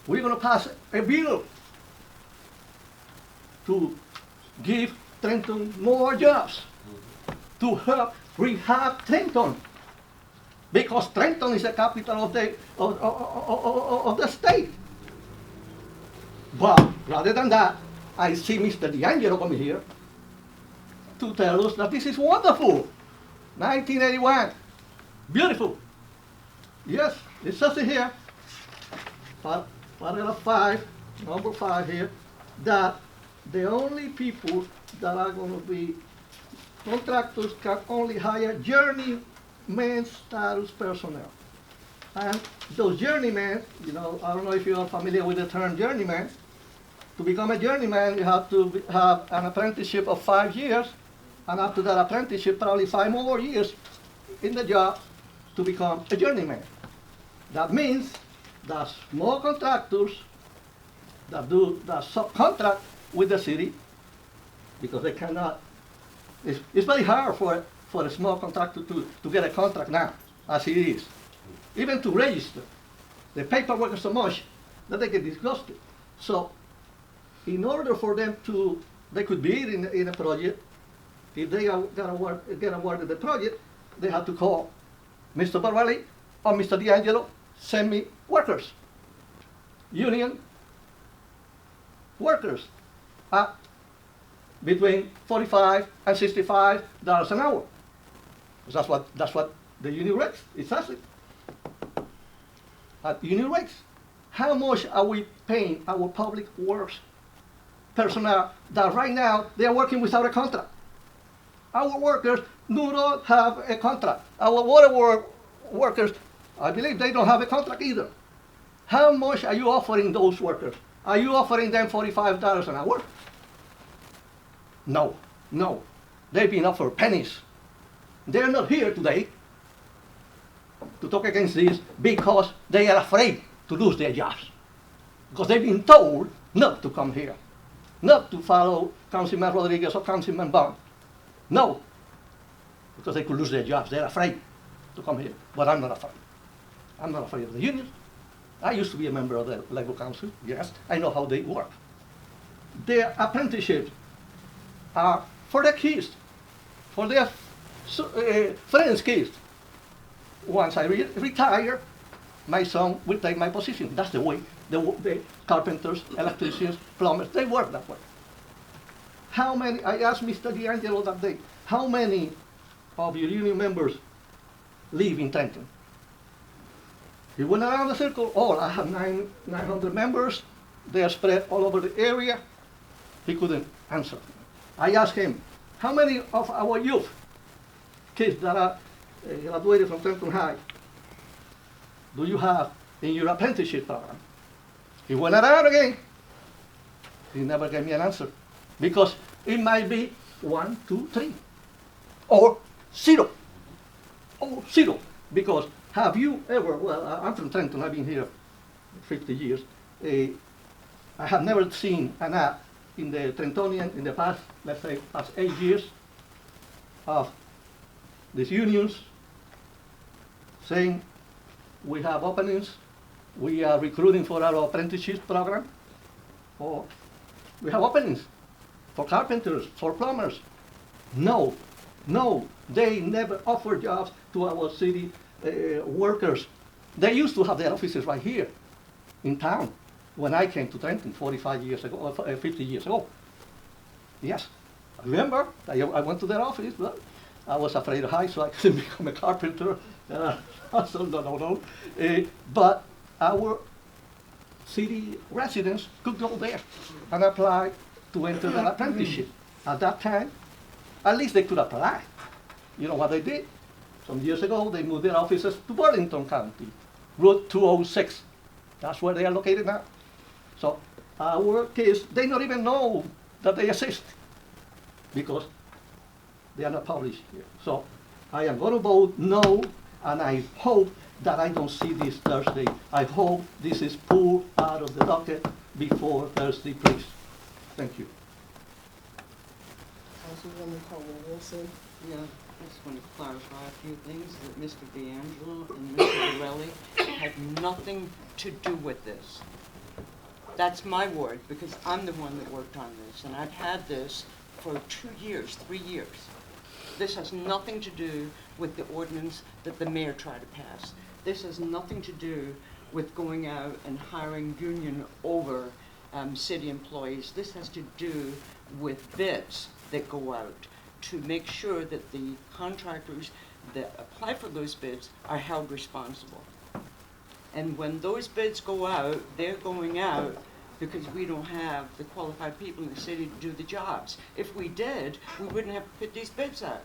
We're going to pass a bill to give Trenton more jobs, to help rehab Trenton, because Trenton is the capital of the state. But rather than that, I see Mr. D'Angelo coming here to tell us that this is wonderful. 1981, beautiful. Yes, it says it here, paragraph 5, number 5 here, that the only people that are going to be contractors can only hire journeyman status personnel. And those journeymen, I don't know if you are familiar with the term journeyman. To become a journeyman, you have to have an apprenticeship of 5 years, and after that apprenticeship, probably 5 more years in the job to become a journeyman. That means that small contractors that subcontract with the city, because they cannot, it's very hard for a small contractor to get a contract now, as it is. Even to register. The paperwork is so much that they get disgusted. So, in order for them they could be in a project, if they get awarded the project, they have to call Mr. Barelli or Mr. D'Angelo, send me workers, union workers, at between $45 and $65 an hour. That's what the union rates, it says it. At union rates. How much are we paying our public works personnel that right now they are working without a contract? Our workers do not have a contract. Our water workers, I believe they don't have a contract either. How much are you offering those workers? Are you offering them $45 an hour? No. They've been offered pennies. They're not here today to talk against this because they are afraid to lose their jobs. Because they've been told not to come here, not to follow Councilman Rodriguez or Councilman Bond. No, because they could lose their jobs. They're afraid to come here. But I'm not afraid. I'm not afraid of the unions. I used to be a member of the Labor Council. Yes, I know how they work. Their apprenticeships are for their kids, for their friends' kids. Once I retire, my son will take my position. That's the way the carpenters, electricians, plumbers, they work that way. How many, I asked Mr. D'Angelo that day, how many of your union members live in Trenton? He went around the circle, I have 900 members. They are spread all over the area. He couldn't answer. I asked him, how many of our youth, kids that are graduated from Trenton High, do you have in your apprenticeship program? He went around again. He never gave me an answer. Because it might be 1, 2, 3. Or 0. Or 0. Because Have you ever, well, I'm from Trenton, I've been here 50 years. I have never seen an ad in the Trentonian in the past, let's say, past 8 years of these unions saying, we have openings, we are recruiting for our apprenticeship program, or we have openings for carpenters, for plumbers. No, no, they never offer jobs to our city workers. They used to have their offices right here in town when I came to Trenton 45 years ago, or 50 years ago. Yes, I remember, I went to their office, but I was afraid of heights, so I couldn't become a carpenter. So no. But our city residents could go there and apply to enter an apprenticeship. At that time, at least they could apply. You know what they did? Some years ago, they moved their offices to Burlington County, Route 206. That's where they are located now. So our kids, they don't even know that they exist because they are not published here. So I am going to vote no, and I hope that I don't see this Thursday. I hope this is pulled out of the docket before Thursday, please. Thank you. Councilwoman Coleman Wilson. Yeah, I just want to clarify a few things, that Mr. D'Angelo and Mr. Borelli had nothing to do with this. That's my word, because I'm the one that worked on this, and I've had this for 2 years, 3 years. This has nothing to do with the ordinance that the mayor tried to pass. This has nothing to do with going out and hiring union over city employees. This has to do with bids that go out to make sure that the contractors that apply for those bids are held responsible. And when those bids go out, they're going out because we don't have the qualified people in the city to do the jobs. If we did, we wouldn't have to put these bids out.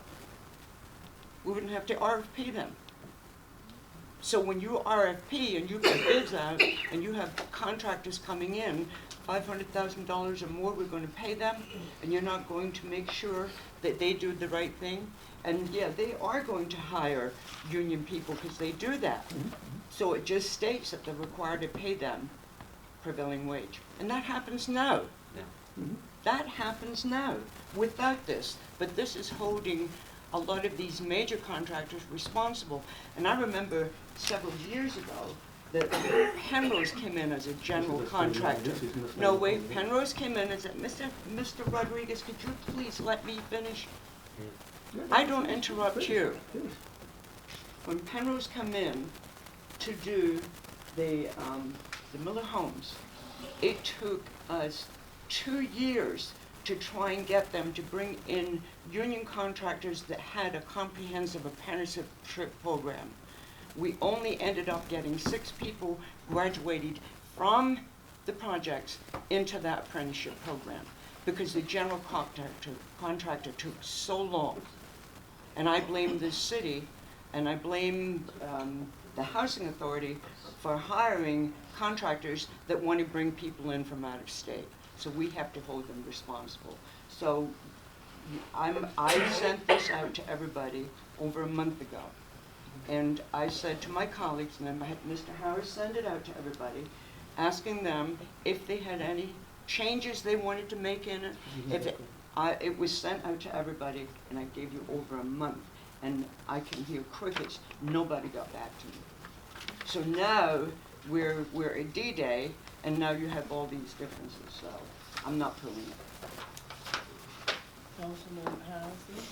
We wouldn't have to RFP them. So when you RFP and you put bids out and you have contractors coming in, $500,000 or more, we're going to pay them, and you're not going to make sure that they do the right thing. And yeah, they are going to hire union people because they do that. So it just states that they're required to pay them prevailing wage. And that happens now. That happens now without this. But this is holding a lot of these major contractors responsible. And I remember several years ago that Penrose came in as a general contractor. No, wait, Penrose came in and said, Mr. Rodriguez, could you please let me finish? I don't interrupt you. When Penrose come in to do the Miller homes, it took us 2 years to try and get them to bring in union contractors that had a comprehensive apprenticeship program. We only ended up getting 6 people graduated from the projects into that apprenticeship program because the general contractor took so long. And I blame this city, and I blame the housing authority for hiring contractors that want to bring people in from out of state. So we have to hold them responsible. So I sent this out to everybody over a month ago. And I said to my colleagues, and then I had Mr. Harris send it out to everybody, asking them if they had any changes they wanted to make in it. If it was sent out to everybody, and I gave you over a month. And I can hear crickets. Nobody got back to me. So now we're at D-Day, and now you have all these differences. So I'm not pulling it. Councilman Harrison.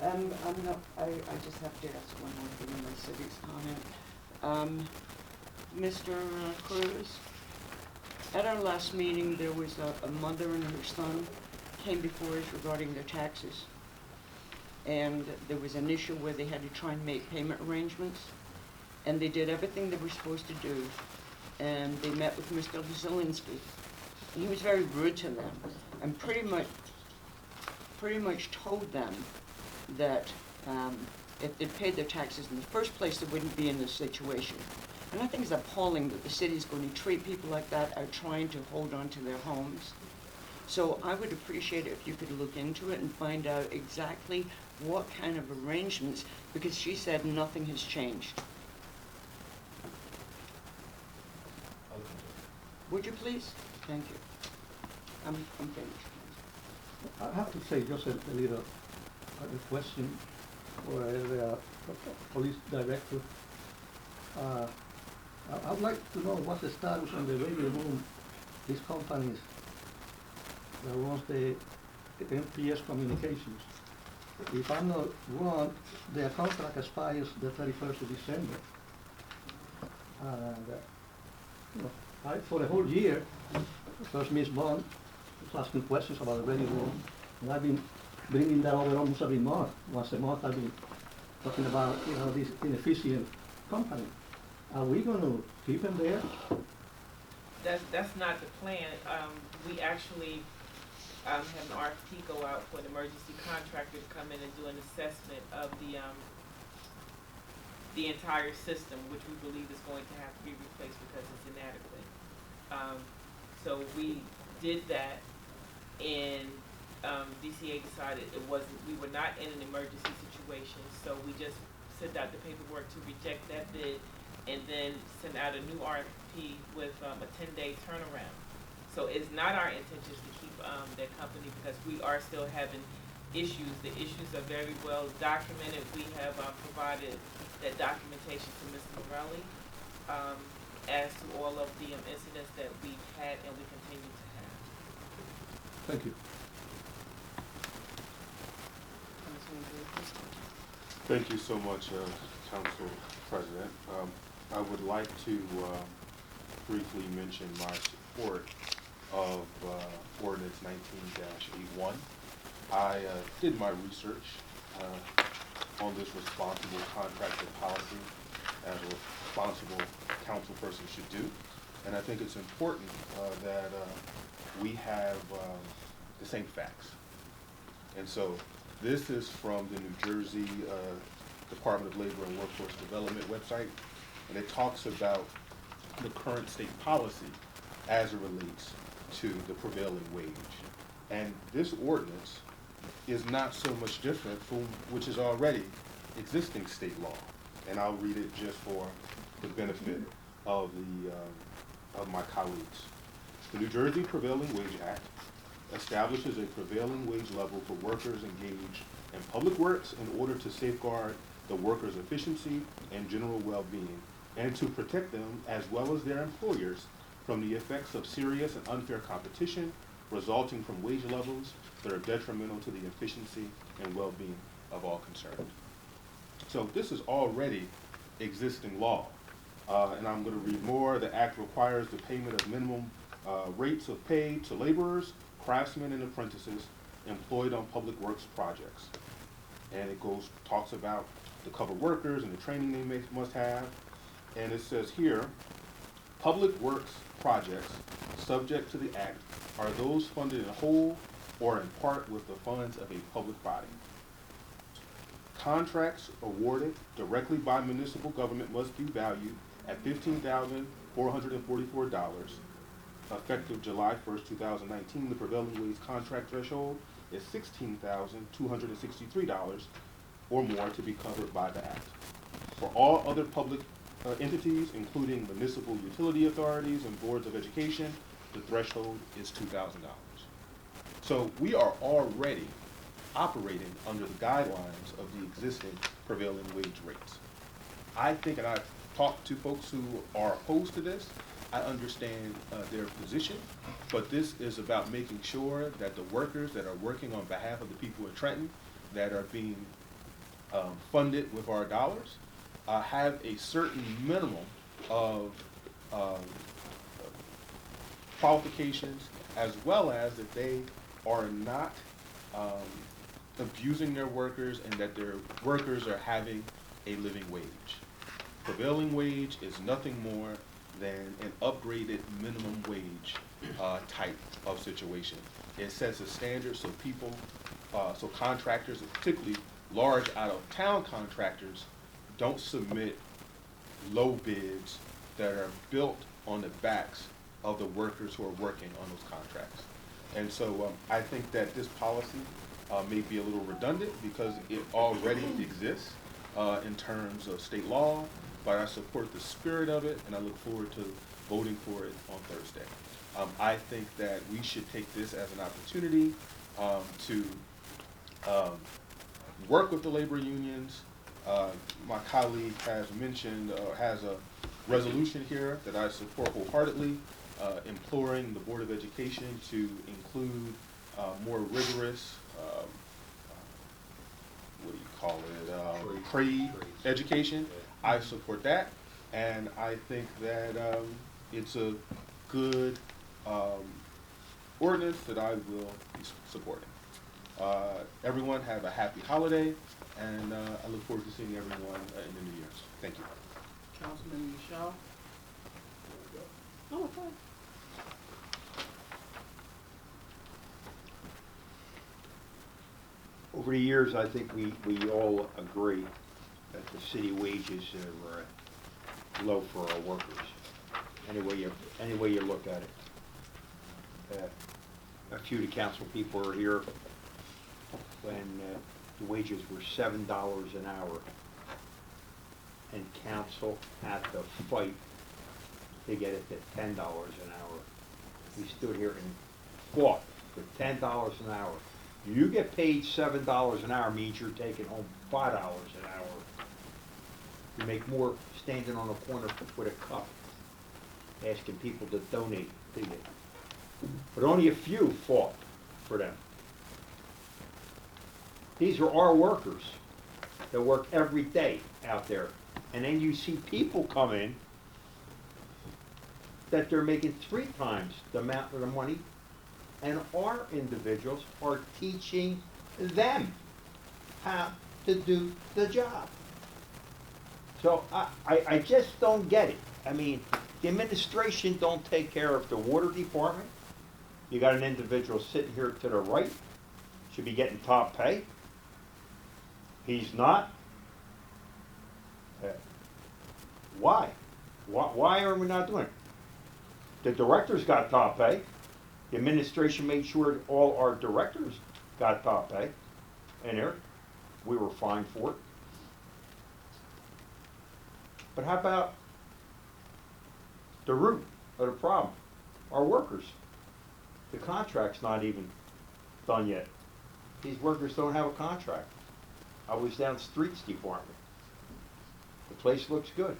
I'm not. I just have to ask one more thing in my city's comment. Mr. Cruz, at our last meeting, there was a mother and her son came before us regarding their taxes. And there was an issue where they had to try and make payment arrangements. And they did everything they were supposed to do. And they met with Mr. Zielinski. And he was very rude to them and pretty much told them that if they paid their taxes in the first place, they wouldn't be in this situation. And I think it's appalling that the city is going to treat people like that are trying to hold on to their homes. So I would appreciate it if you could look into it and find out exactly what kind of arrangements, because she said nothing has changed. Would you please? Thank you. I'm finished. I have to say just a little question for the police director. I'd like to know what's the status on the radio room, these companies that runs the MPS Communications. If I'm not wrong, their contract expires the 31st of December. And, for the whole year, first Ms. Bond was asking questions about the radio room, and I've been bringing that over almost every month. Once a month, I've been talking about, this inefficient company. Are we going to keep them there? That's not the plan. We actually have an RFP go out for an emergency contractor to come in and do an assessment of the entire system, which we believe is going to have to be replaced because it's inadequate. So we did that, and DCA decided we were not in an emergency situation, so we just sent out the paperwork to reject that bid and then send out a new RFP with a 10-day turnaround. So it's not our intention to keep that company because we are still having issues. The issues are very well documented. We have provided that documentation to Mr. Morelli as to all of the incidents that we've had and we continue to have. Thank you. Thank you so much, Council President. I would like to briefly mention my support of Ordinance 19-81. I did my research on this responsible contractor policy as a responsible council person should do. And I think it's important that we have the same facts. And so this is from the New Jersey Department of Labor and Workforce Development website, and it talks about the current state policy as it relates to the prevailing wage. And this ordinance is not so much different from which is already existing state law. And I'll read it just for the benefit of my colleagues. The New Jersey Prevailing Wage Act establishes a prevailing wage level for workers engaged in public works in order to safeguard the workers' efficiency and general well-being, and to protect them as well as their employers from the effects of serious and unfair competition resulting from wage levels that are detrimental to the efficiency and well-being of all concerned. So this is already existing law. And I'm going to read more. The act requires the payment of minimum rates of pay to laborers, craftsmen, and apprentices employed on public works projects. And it talks about the covered workers and the training they must have. And it says here, public works projects subject to the act are those funded in whole or in part with the funds of a public body. Contracts awarded directly by municipal government must be valued at $15,444. Effective July 1st, 2019, the prevailing wage contract threshold is $16,263 or more to be covered by the act. For all other public entities, including municipal utility authorities and boards of education, the threshold is $2,000. So we are already operating under the guidelines of the existing prevailing wage rates. I think, and I've talked to folks who are opposed to this, I understand their position, but this is about making sure that the workers that are working on behalf of the people of Trenton that are being funded with our dollars have a certain minimum of qualifications, as well as that they are not abusing their workers and that their workers are having a living wage. Prevailing wage is nothing more than an upgraded minimum wage type of situation. It sets a standard so people, so contractors, and particularly large out-of-town contractors, don't submit low bids that are built on the backs of the workers who are working on those contracts. And so I think that this policy may be a little redundant because it already exists in terms of state law but I support the spirit of it, and I look forward to voting for it on Thursday. I think that we should take this as an opportunity to work with the labor unions. My colleague has mentioned, has a resolution here that I support wholeheartedly, imploring the Board of Education to include more rigorous, what do you call it, trade education. I support that, and I think that it's a good ordinance that I will be supporting. Everyone have a happy holiday, and I look forward to seeing everyone in the New Year's. Thank you. Councilman Michelle? Oh, okay. Over the years, I think we all agree that the city wages are low for our workers, any way you look at it. A few of the council people are here when the wages were $7 an hour, and council had to fight to get it to $10 an hour. We stood here and fought for $10 an hour. You get paid $7 an hour means you're taking home $5 an hour. You make more standing on a corner with a cup, asking people to donate to you. But only a few fought for them. These are our workers that work every day out there. And then you see people come in that they're making 3 times the amount of the money, and our individuals are teaching them how to do the job. So I just don't get it. I mean, the administration don't take care of the water department. You got an individual sitting here to the right, should be getting top pay. He's not. Why? Why are we not doing it? The directors got top pay. The administration made sure that all our directors got top pay in there. We were fined for it. But how about the root of the problem? Our workers. The contract's not even done yet. These workers don't have a contract. I was down streets department. The place looks good.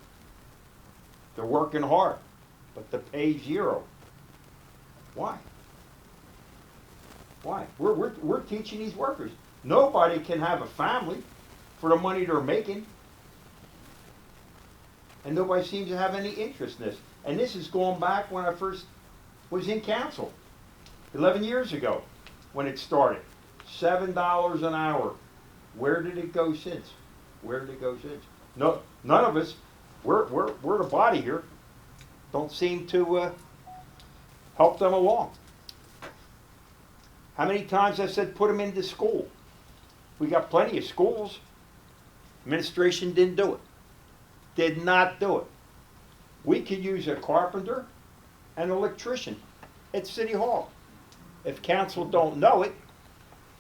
They're working hard, but the pay's 0. Why? Why? We're teaching these workers. Nobody can have a family for the money they're making. And nobody seems to have any interest in this. And this is going back when I first was in council, 11 years ago, when it started. $7 an hour. Where did it go since? Where did it go since? No, none of us, we're the body here, don't seem to help them along. How many times I said put them into school? We got plenty of schools. Administration didn't do it. Did not do it. We could use a carpenter and an electrician at City Hall. If council don't know it,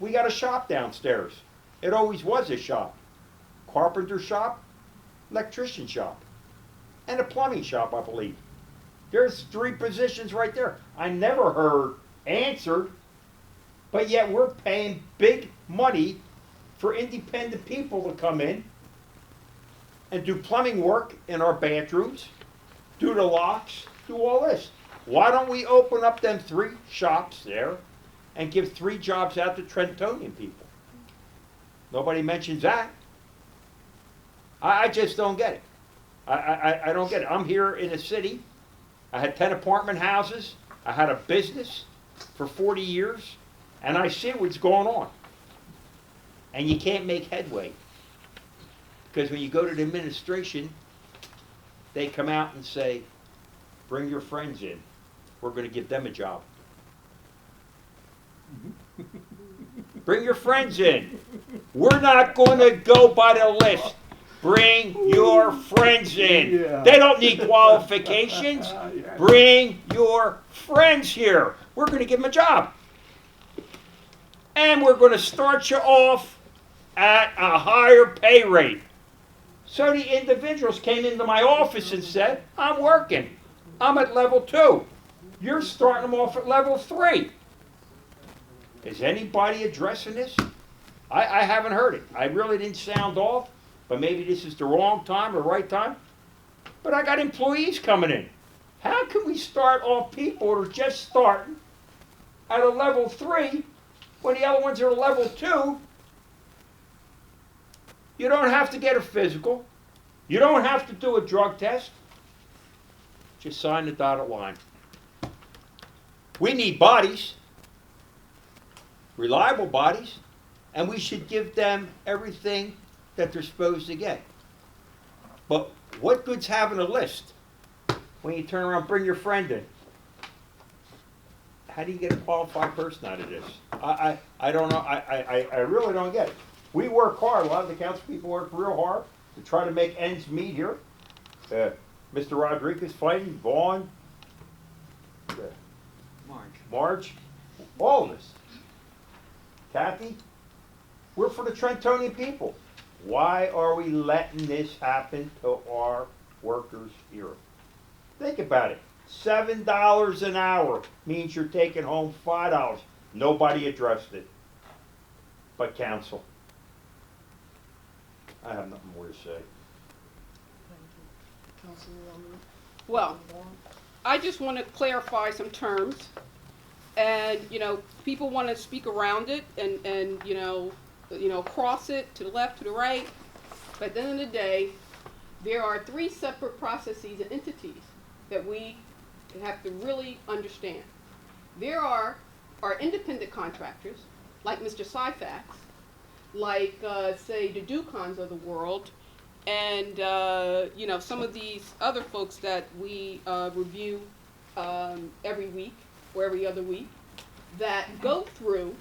we got a shop downstairs. It always was a shop. Carpenter shop, electrician shop, and a plumbing shop, I believe. There's 3 positions right there. I never heard answered, but yet we're paying big money for independent people to come in and do plumbing work in our bathrooms, do the locks, do all this. Why don't we open up them 3 shops there and give 3 jobs out to Trentonian people? Nobody mentions that. I just don't get it. I don't get it. I'm here in a city. I had 10 apartment houses. I had a business for 40 years. And I see what's going on. And you can't make headway. Because when you go to the administration, they come out and say, bring your friends in. We're going to give them a job. Bring your friends in. We're not going to go by the list. Bring your friends in. Yeah. They don't need qualifications. Yeah. Bring your friends here. We're going to give them a job. And we're going to start you off at a higher pay rate. So the individuals came into my office and said, I'm working. I'm at level 2. You're starting them off at level 3. Is anybody addressing this? I haven't heard it. I really didn't sound off, but maybe this is the wrong time or right time. But I got employees coming in. How can we start off people that are just starting at a level 3 when the other ones are level 2? You don't have to get a physical. You don't have to do a drug test. Just sign the dotted line. We need bodies, reliable bodies, and we should give them everything that they're supposed to get. But what good's having a list when you turn around and bring your friend in? How do you get a qualified person out of this? I don't know. I really don't get it. We work hard. A lot of the council people work real hard to try to make ends meet here. Mr. Rodriguez fighting, Vaughn, Marge, all of us. Kathy, we're for the Trentonian people. Why are we letting this happen to our workers here? Think about it. $7 an hour means you're taking home $5. Nobody addressed it but council. I have nothing more to say. Well, I just want to clarify some terms. And, people want to speak around it and cross it to the left, to the right. But at the end of the day, there are 3 separate processes and entities that we have to really understand. There are our independent contractors, like Mr. Syfax, like, say, the Ducons of the world, and, some of these other folks that we review every week or every other week, that go through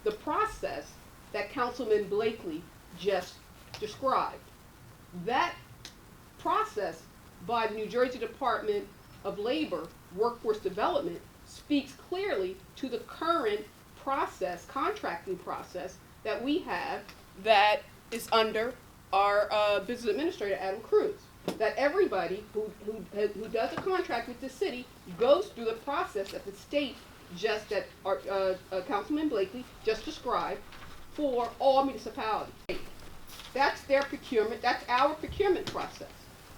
the process that Councilman Blakely just described. That process by the New Jersey Department of Labor Workforce Development speaks clearly to the current process, contracting process, that we have that is under our business administrator, Adam Cruz. That everybody who does a contract with the city goes through the process that the state that our Councilman Blakely just described for all municipalities. That's their procurement, that's our procurement process.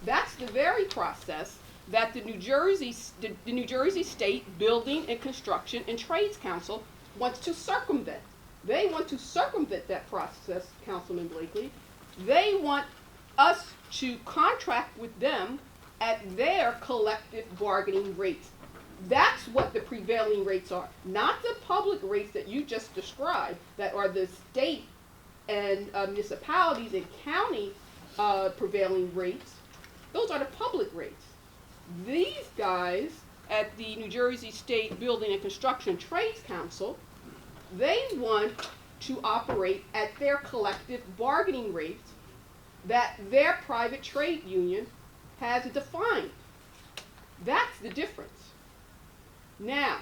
That's the very process that the New Jersey State Building and Construction and Trades Council wants to circumvent. They want to circumvent that process, Councilman Blakely. They want us to contract with them at their collective bargaining rates. That's what the prevailing rates are, not the public rates that you just described, that are the state and municipalities and county prevailing rates. Those are the public rates. These guys at the New Jersey State Building and Construction Trades Council, they want to operate at their collective bargaining rates that their private trade union has defined. That's the difference. Now,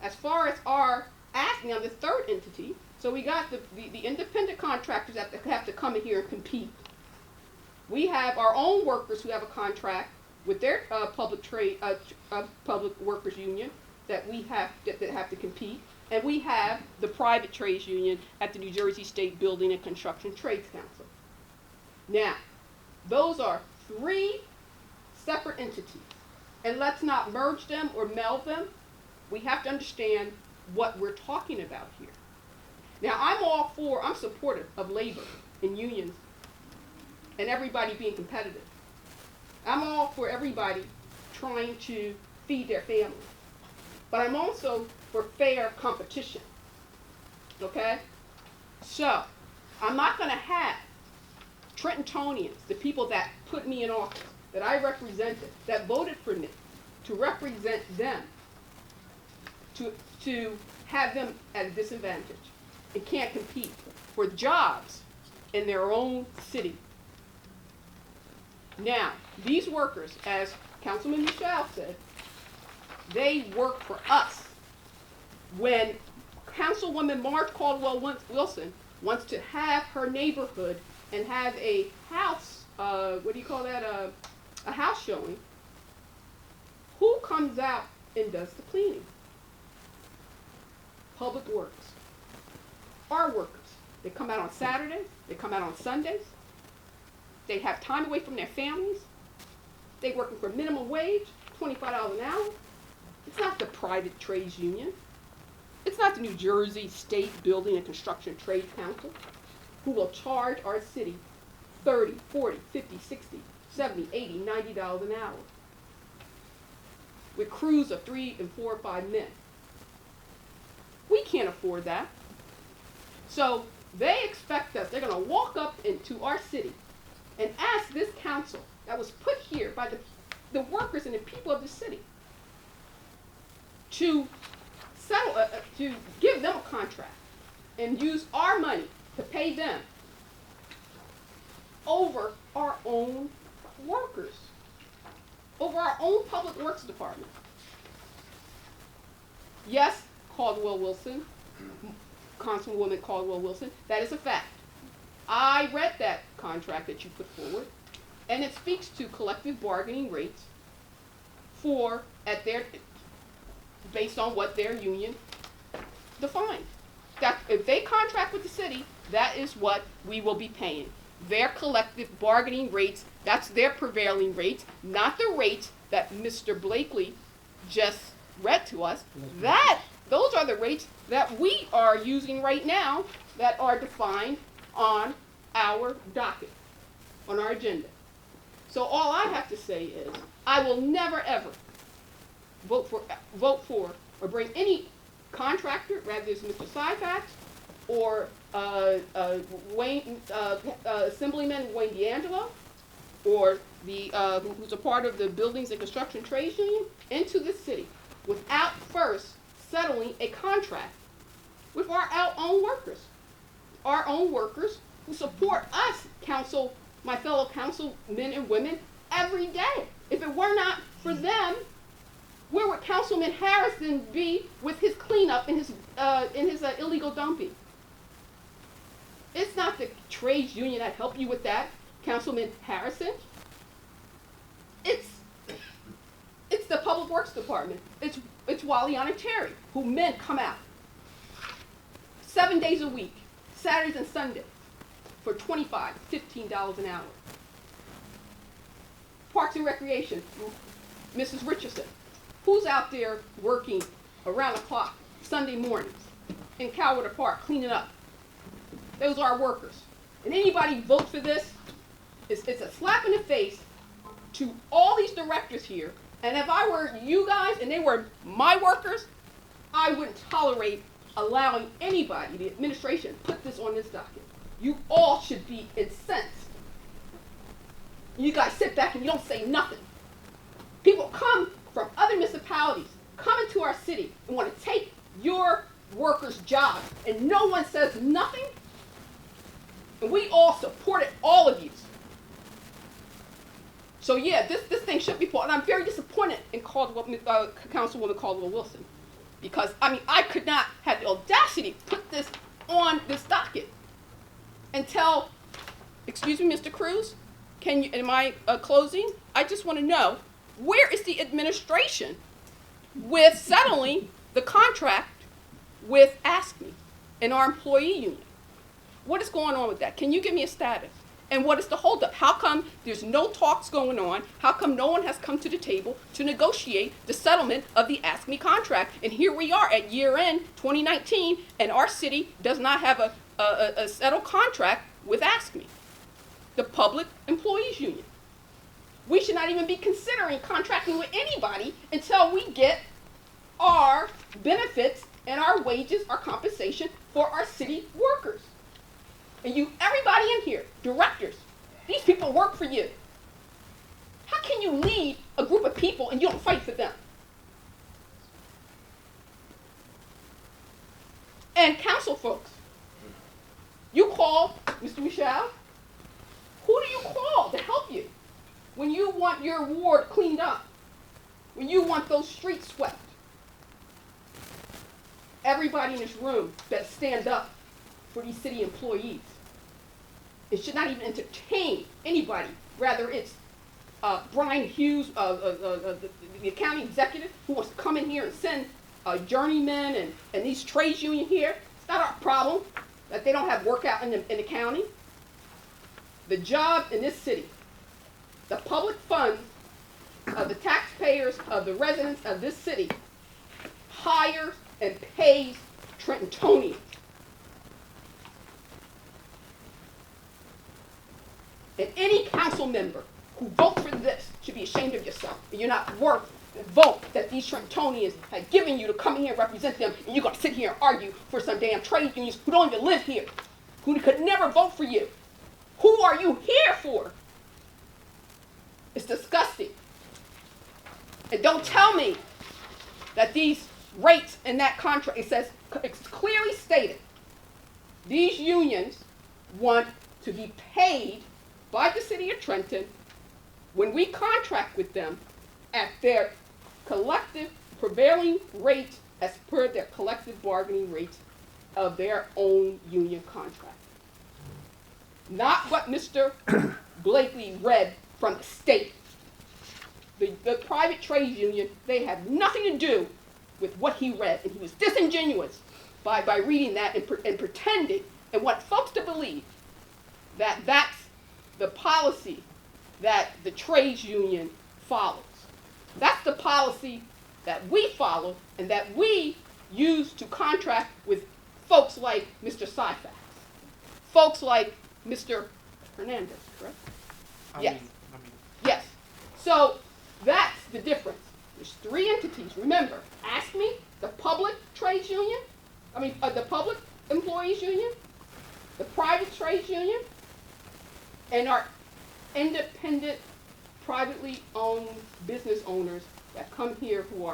as far as our asking on the third entity, so we got the independent contractors that have to come in here and compete. We have our own workers who have a contract with their public workers union that we have that have to compete, and we have the private trades union at the New Jersey State Building and Construction Trades Council. Now, those are 3 separate entities, and let's not merge them or meld them. We have to understand what we're talking about here. Now, I'm supportive of labor and unions and everybody being competitive. I'm all for everybody trying to feed their family. But I'm also for fair competition. Okay? So, I'm not going to have Trentonians, the people that put me in office, that I represented, that voted for me, to represent them, to have them at a disadvantage and can't compete for jobs in their own city. Now, these workers, as Councilman Michelle said, they work for us. When Councilwoman Marge Caldwell Wilson wants to have her neighborhood and have a house what do you call that, a house showing, who comes out and does the cleaning? Public Works. Our workers. They come out on Saturdays, they come out on Sundays, they have time away from their families, they working for minimum wage, $25 an hour. It's not the private trades union. It's not the New Jersey State Building and Construction Trade Council, who will charge our city $30, $40, $50, $60, $70, $80, $90 an hour, with crews of 3 and 4 or 5 men. We can't afford that. So they expect us, they're gonna walk up into our city and ask this council that was put here by the workers and the people of the city to settle, to give them a contract and use our money to pay them over our own workers, over our own public works department. Yes, Caldwell Wilson, Councilwoman Caldwell Wilson, that is a fact. I read that contract that you put forward, and it speaks to collective bargaining rates for, at their, based on what their union defined. That if they contract with the city, that is what we will be paying. Their collective bargaining rates, that's their prevailing rates, not the rates that Mr. Blakely just read to us. Those are the rates that we are using right now that are defined on our docket, on our agenda. So all I have to say is, I will never ever vote for or bring any contractor, whether it's Mr. Syfax or Assemblyman Wayne D'Angelo, or the who's a part of the Buildings and Construction Trades Union, into this city without first settling a contract with our own workers. Our own workers who support us, my fellow councilmen and women, every day. If it were not for them, where would Councilman Harrison be with his cleanup and his illegal dumping? It's not the trades union that helped you with that, Councilman Harrison. It's the Public Works Department. It's Waliana Terry, who men come out 7 days a week, Saturdays and Sundays, for $25, $15 an hour. Parks and Recreation, Mrs. Richardson, who's out there working around the clock Sunday mornings in Calwater Park cleaning up. Those are our workers. And anybody vote for this, it's a slap in the face to all these directors here. And if I were you guys and they were my workers, I wouldn't tolerate allowing anybody, the administration, put this on this docket. You all should be incensed. You guys sit back and you don't say nothing. People come from other municipalities, come into our city and want to take your workers' jobs, and no one says nothing. And we all supported all of you. So yeah, this thing should be put, and I'm very disappointed in Councilwoman Caldwell Wilson, because I could not have the audacity to put this on this docket until, excuse me, Mr. Cruz, am I closing? I just want to know, where is the administration with settling the contract with ASCME and our employee union? What is going on with that? Can you give me a status? And what is the holdup? How come there's no talks going on? How come no one has come to the table to negotiate the settlement of the ASCME contract? And here we are at year end 2019, and our city does not have a settled contract with ASCME, the Public Employees Union. We should not even be considering contracting with anybody until we get our benefits and our wages, our compensation for our city workers. And everybody in here, directors, these people work for you. How can you lead a group of people and you don't fight for them? And council folks, you call Mr. Michel. Who do you call to help you when you want your ward cleaned up, when you want those streets swept? Everybody in this room better stand up for these city employees. It should not even entertain anybody whether it's Brian Hughes, the county executive, who wants to come in here and send journeymen and these trades union here. It's not our problem that they don't have work out in the county. The job in this city, the public funds of the taxpayers of the residents of this city hires and pays Trentonians. And any council member who votes for this should be ashamed of yourself. And you're not worth the vote that these Trentonians have given you to come in here and represent them, and you're going to sit here and argue for some damn trade unions who don't even live here, who could never vote for you. Who are you here for? It's disgusting. And don't tell me that these rates in that contract, it says, it's clearly stated, these unions want to be paid by the city of Trenton when we contract with them at their collective prevailing rates as per their collective bargaining rates of their own union contract. Not what Mr. Blakely read from the state. The private trade union, they have nothing to do with what he read, and he was disingenuous by reading that and pretending and want folks to believe that that's the policy that the trades union follows. That's the policy that we follow and that we use to contract with folks like Mr. Syfax, folks like Mr. Hernandez, correct? Yes. Yes. So that's the difference. There's three entities. Remember, ASME, the public trades union, the public employees union, the private trades union, and our independent, privately owned business owners that come here who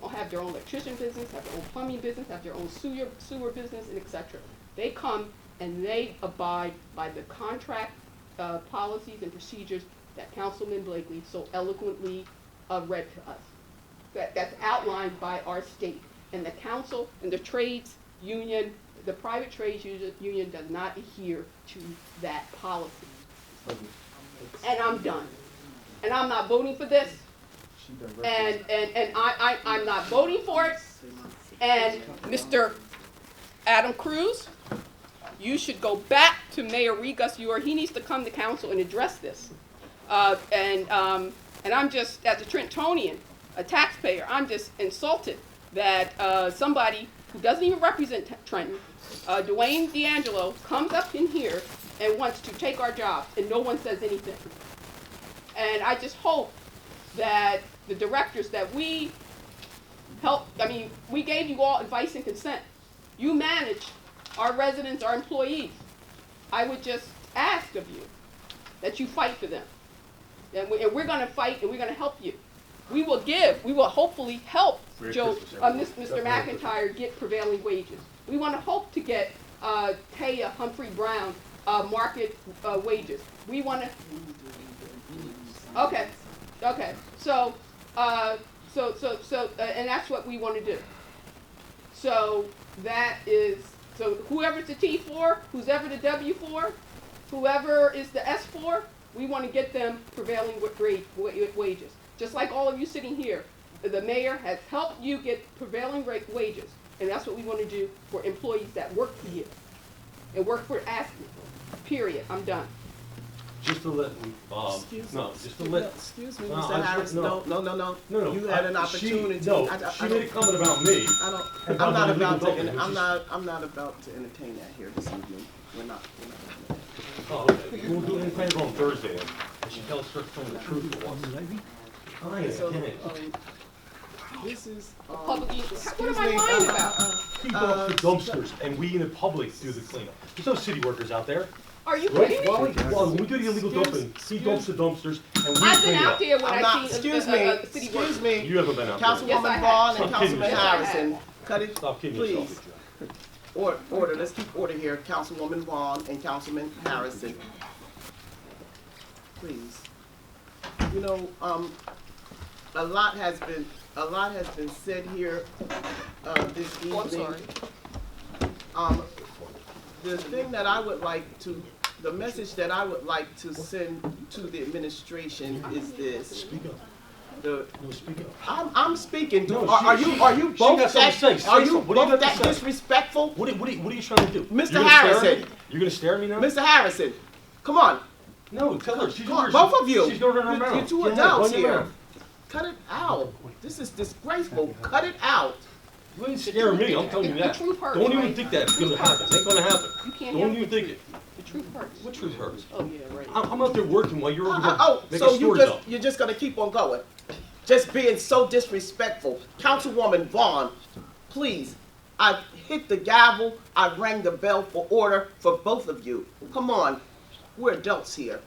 have their own electrician business, have their own plumbing business, have their own sewer business, and etc. They come and they abide by the contract policies and procedures that Councilman Blakely so eloquently read to us. That's outlined by our state. And the council and the trades union, the private trades union does not adhere to that policy. And I'm done. And I'm not voting for this. And I'm not voting for it. And Mr. Adam Cruz, you should go back to Mayor Regus. He needs to come to council and address this. And I'm just, as a Trentonian, a taxpayer, I'm just insulted that somebody who doesn't even represent Trenton, Dwayne D'Angelo, comes up in here and wants to take our jobs, and no one says anything. And I just hope that the directors that we help, we gave you all advice and consent. You manage our residents, our employees. I would just ask of you that you fight for them. And we're going to fight, and we're going to help you. We will hopefully help Mr. McIntyre get prevailing wages. We want to hope to get Taya Humphrey Brown market wages. We want to. Okay. So, and that's what we want to do. So that is, so whoever's the T for, who's ever the W for, whoever is the S for, we want to get them prevailing wages. Just like all of you sitting here, the mayor has helped you get prevailing wages, and that's what we want to do for employees that work for you and work for ASME. Period. I'm done. Just to let Excuse no, me. just to let. Excuse me, No, Mr. I just- Harris. no. No. No. You had an opportunity. She made a comment about me. I'm not about to entertain that here this evening. We're not. Oh, okay. We'll do it on Thursday. And she tells her telling the truth for once. So, this is. Public, what am me, I lying about? He dumps the dumpsters, and we in the public do the cleanup. There's no city workers out there. Are you Right? kidding me? Well, when we do the illegal dumping, he dumps the dumpsters, and we I've clean been it out up. there when I'm I've not, seen city workers. excuse me. You haven't been out there. Yes, I Councilwoman have. Vaughn and Stop kidding Councilman yourself. Harrison, cut it, Stop kidding please. yourself. Order, let's keep order here. Councilwoman Vaughn and Councilman Harrison. Please. You know, a lot has been said here, this evening. Oh, I'm sorry. The thing that I would like to the message that I would like to send to the administration is this. Speak up. The, No, speak up. I'm speaking. No, Are you both got something to say. Say are you something. What do you both got to that say? disrespectful? What are you trying to do? Mr. You're gonna stare at Harrison. me? You're gonna stare at me now? Mr. Harrison, come on. No, tell her. She's Come on, yours. both of you. She's going to run her mouth. You're two Go ahead, adults run your here. mouth. Cut it out. This is disgraceful. Cut it out. You ain't scaring me, I'm telling you that. The truth hurts, Don't even right? think that's The gonna truth happen. hurts. It ain't gonna happen. You can't Don't have even it. think it. The truth hurts. What truth hurts? Oh, yeah, right. I'm out there working while you're over there Oh, making so stories up. you're just gonna keep on going. Just being so disrespectful. Councilwoman Vaughn, please. I hit the gavel. I rang the bell for order for both of you. Come on. We're adults here.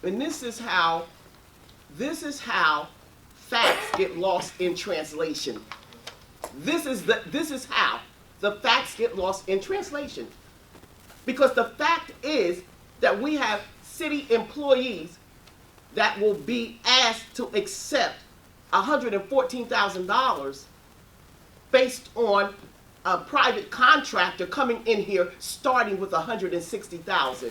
And this is how facts get lost in translation. This is how the facts get lost in translation. Because the fact is that we have city employees that will be asked to accept $114,000 based on a private contractor coming in here starting with $160,000.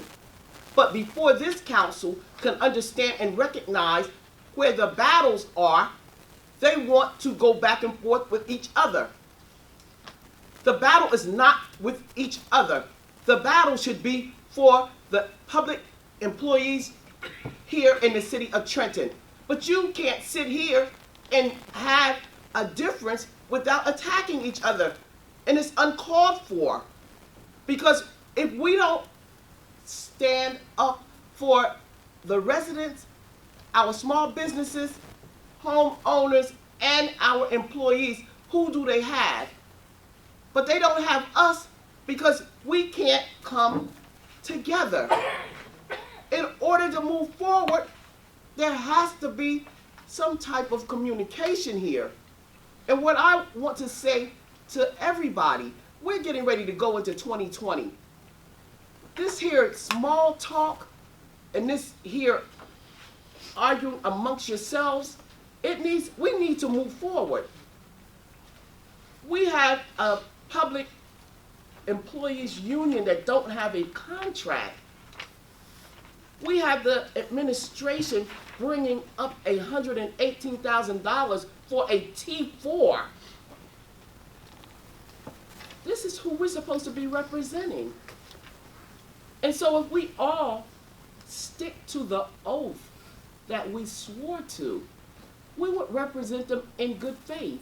But before this council can understand and recognize where the battles are, they want to go back and forth with each other. The battle is not with each other. The battle should be for the public employees here in the city of Trenton. But you can't sit here and have a difference without attacking each other. And it's uncalled for. Because if we don't stand up for the residents, our small businesses, homeowners, and our employees, who do they have? But they don't have us because we can't come together. In order to move forward, there has to be some type of communication here. And what I want to say to everybody, we're getting ready to go into 2020. This here small talk and this here arguing amongst yourselves, we need to move forward. We have a public employees union that don't have a contract. We have the administration bringing up $118,000 for a T4. This is who we're supposed to be representing. And so if we all stick to the oath that we swore to, we would represent them in good faith.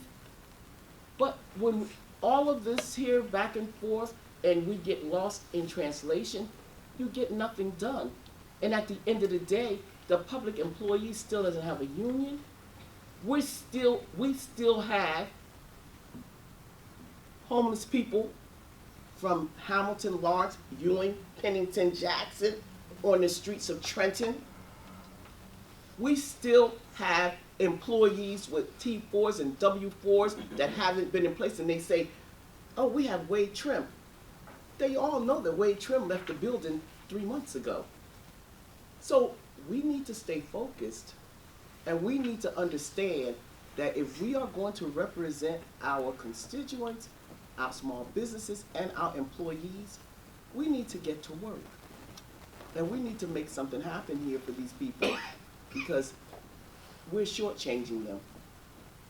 But when all of this here back and forth and we get lost in translation, you get nothing done. And at the end of the day, the public employee still doesn't have a union. We still have homeless people from Hamilton, Lawrence, Ewing, Pennington, Jackson on the streets of Trenton. We still have employees with T4s and W4s that haven't been in place, and they say, oh, we have Wade Trim. They all know that Wade Trim left the building 3 months ago. So we need to stay focused, and we need to understand that if we are going to represent our constituents, our small businesses, and our employees, we need to get to work. And we need to make something happen here for these people, because we're shortchanging them.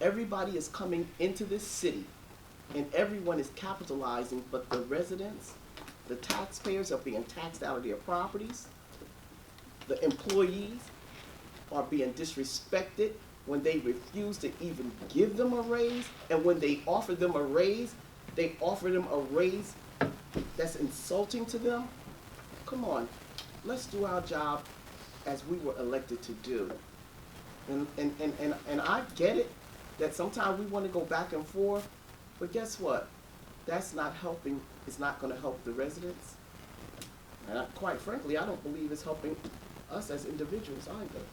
Everybody is coming into this city, and everyone is capitalizing, but the residents, the taxpayers are being taxed out of their properties. The employees are being disrespected when they refuse to even give them a raise, and when they offer them a raise, they offer them a raise that's insulting to them. Come on, let's do our job as we were elected to do. And I get it that sometimes we want to go back and forth, but guess what? That's not helping. It's not going to help the residents. And quite frankly, I don't believe it's helping us as individuals either.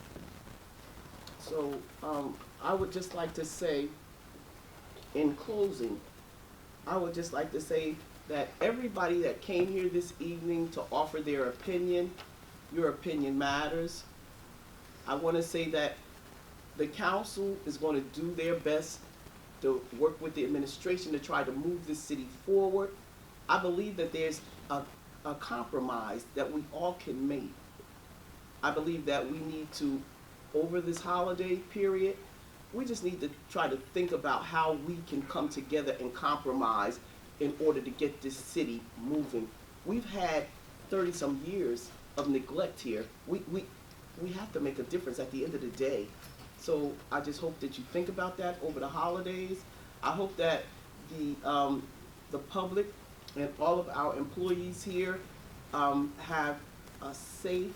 So I would just like to say, in closing, I would just like to say that everybody that came here this evening to offer their opinion, your opinion matters. I want to say that the council is going to do their best to work with the administration to try to move this city forward. I believe that there's a compromise that we all can make. I believe that we need to, over this holiday period, we just need to try to think about how we can come together and compromise in order to get this city moving. We've had 30-some years of neglect here. We have to make a difference at the end of the day. So I just hope that you think about that over the holidays. I hope that the public and all of our employees here have a safe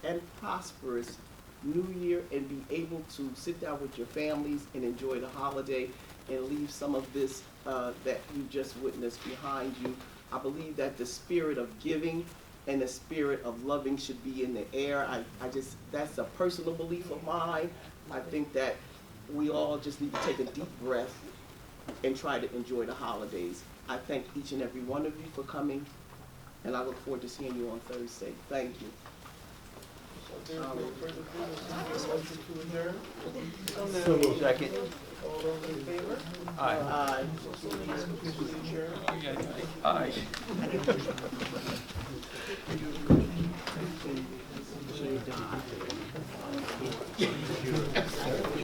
and prosperous New Year and be able to sit down with your families and enjoy the holiday and leave some of this that you just witnessed behind you. I believe that the spirit of giving and the spirit of loving should be in the air. That's a personal belief of mine. I think that we all just need to take a deep breath and try to enjoy the holidays. I thank each and every one of you for coming, and I look forward to seeing you on Thursday. Thank you. So there's no further business, motion to adjourn? So moved. Second. All those in favor? Aye. Aye. Aye.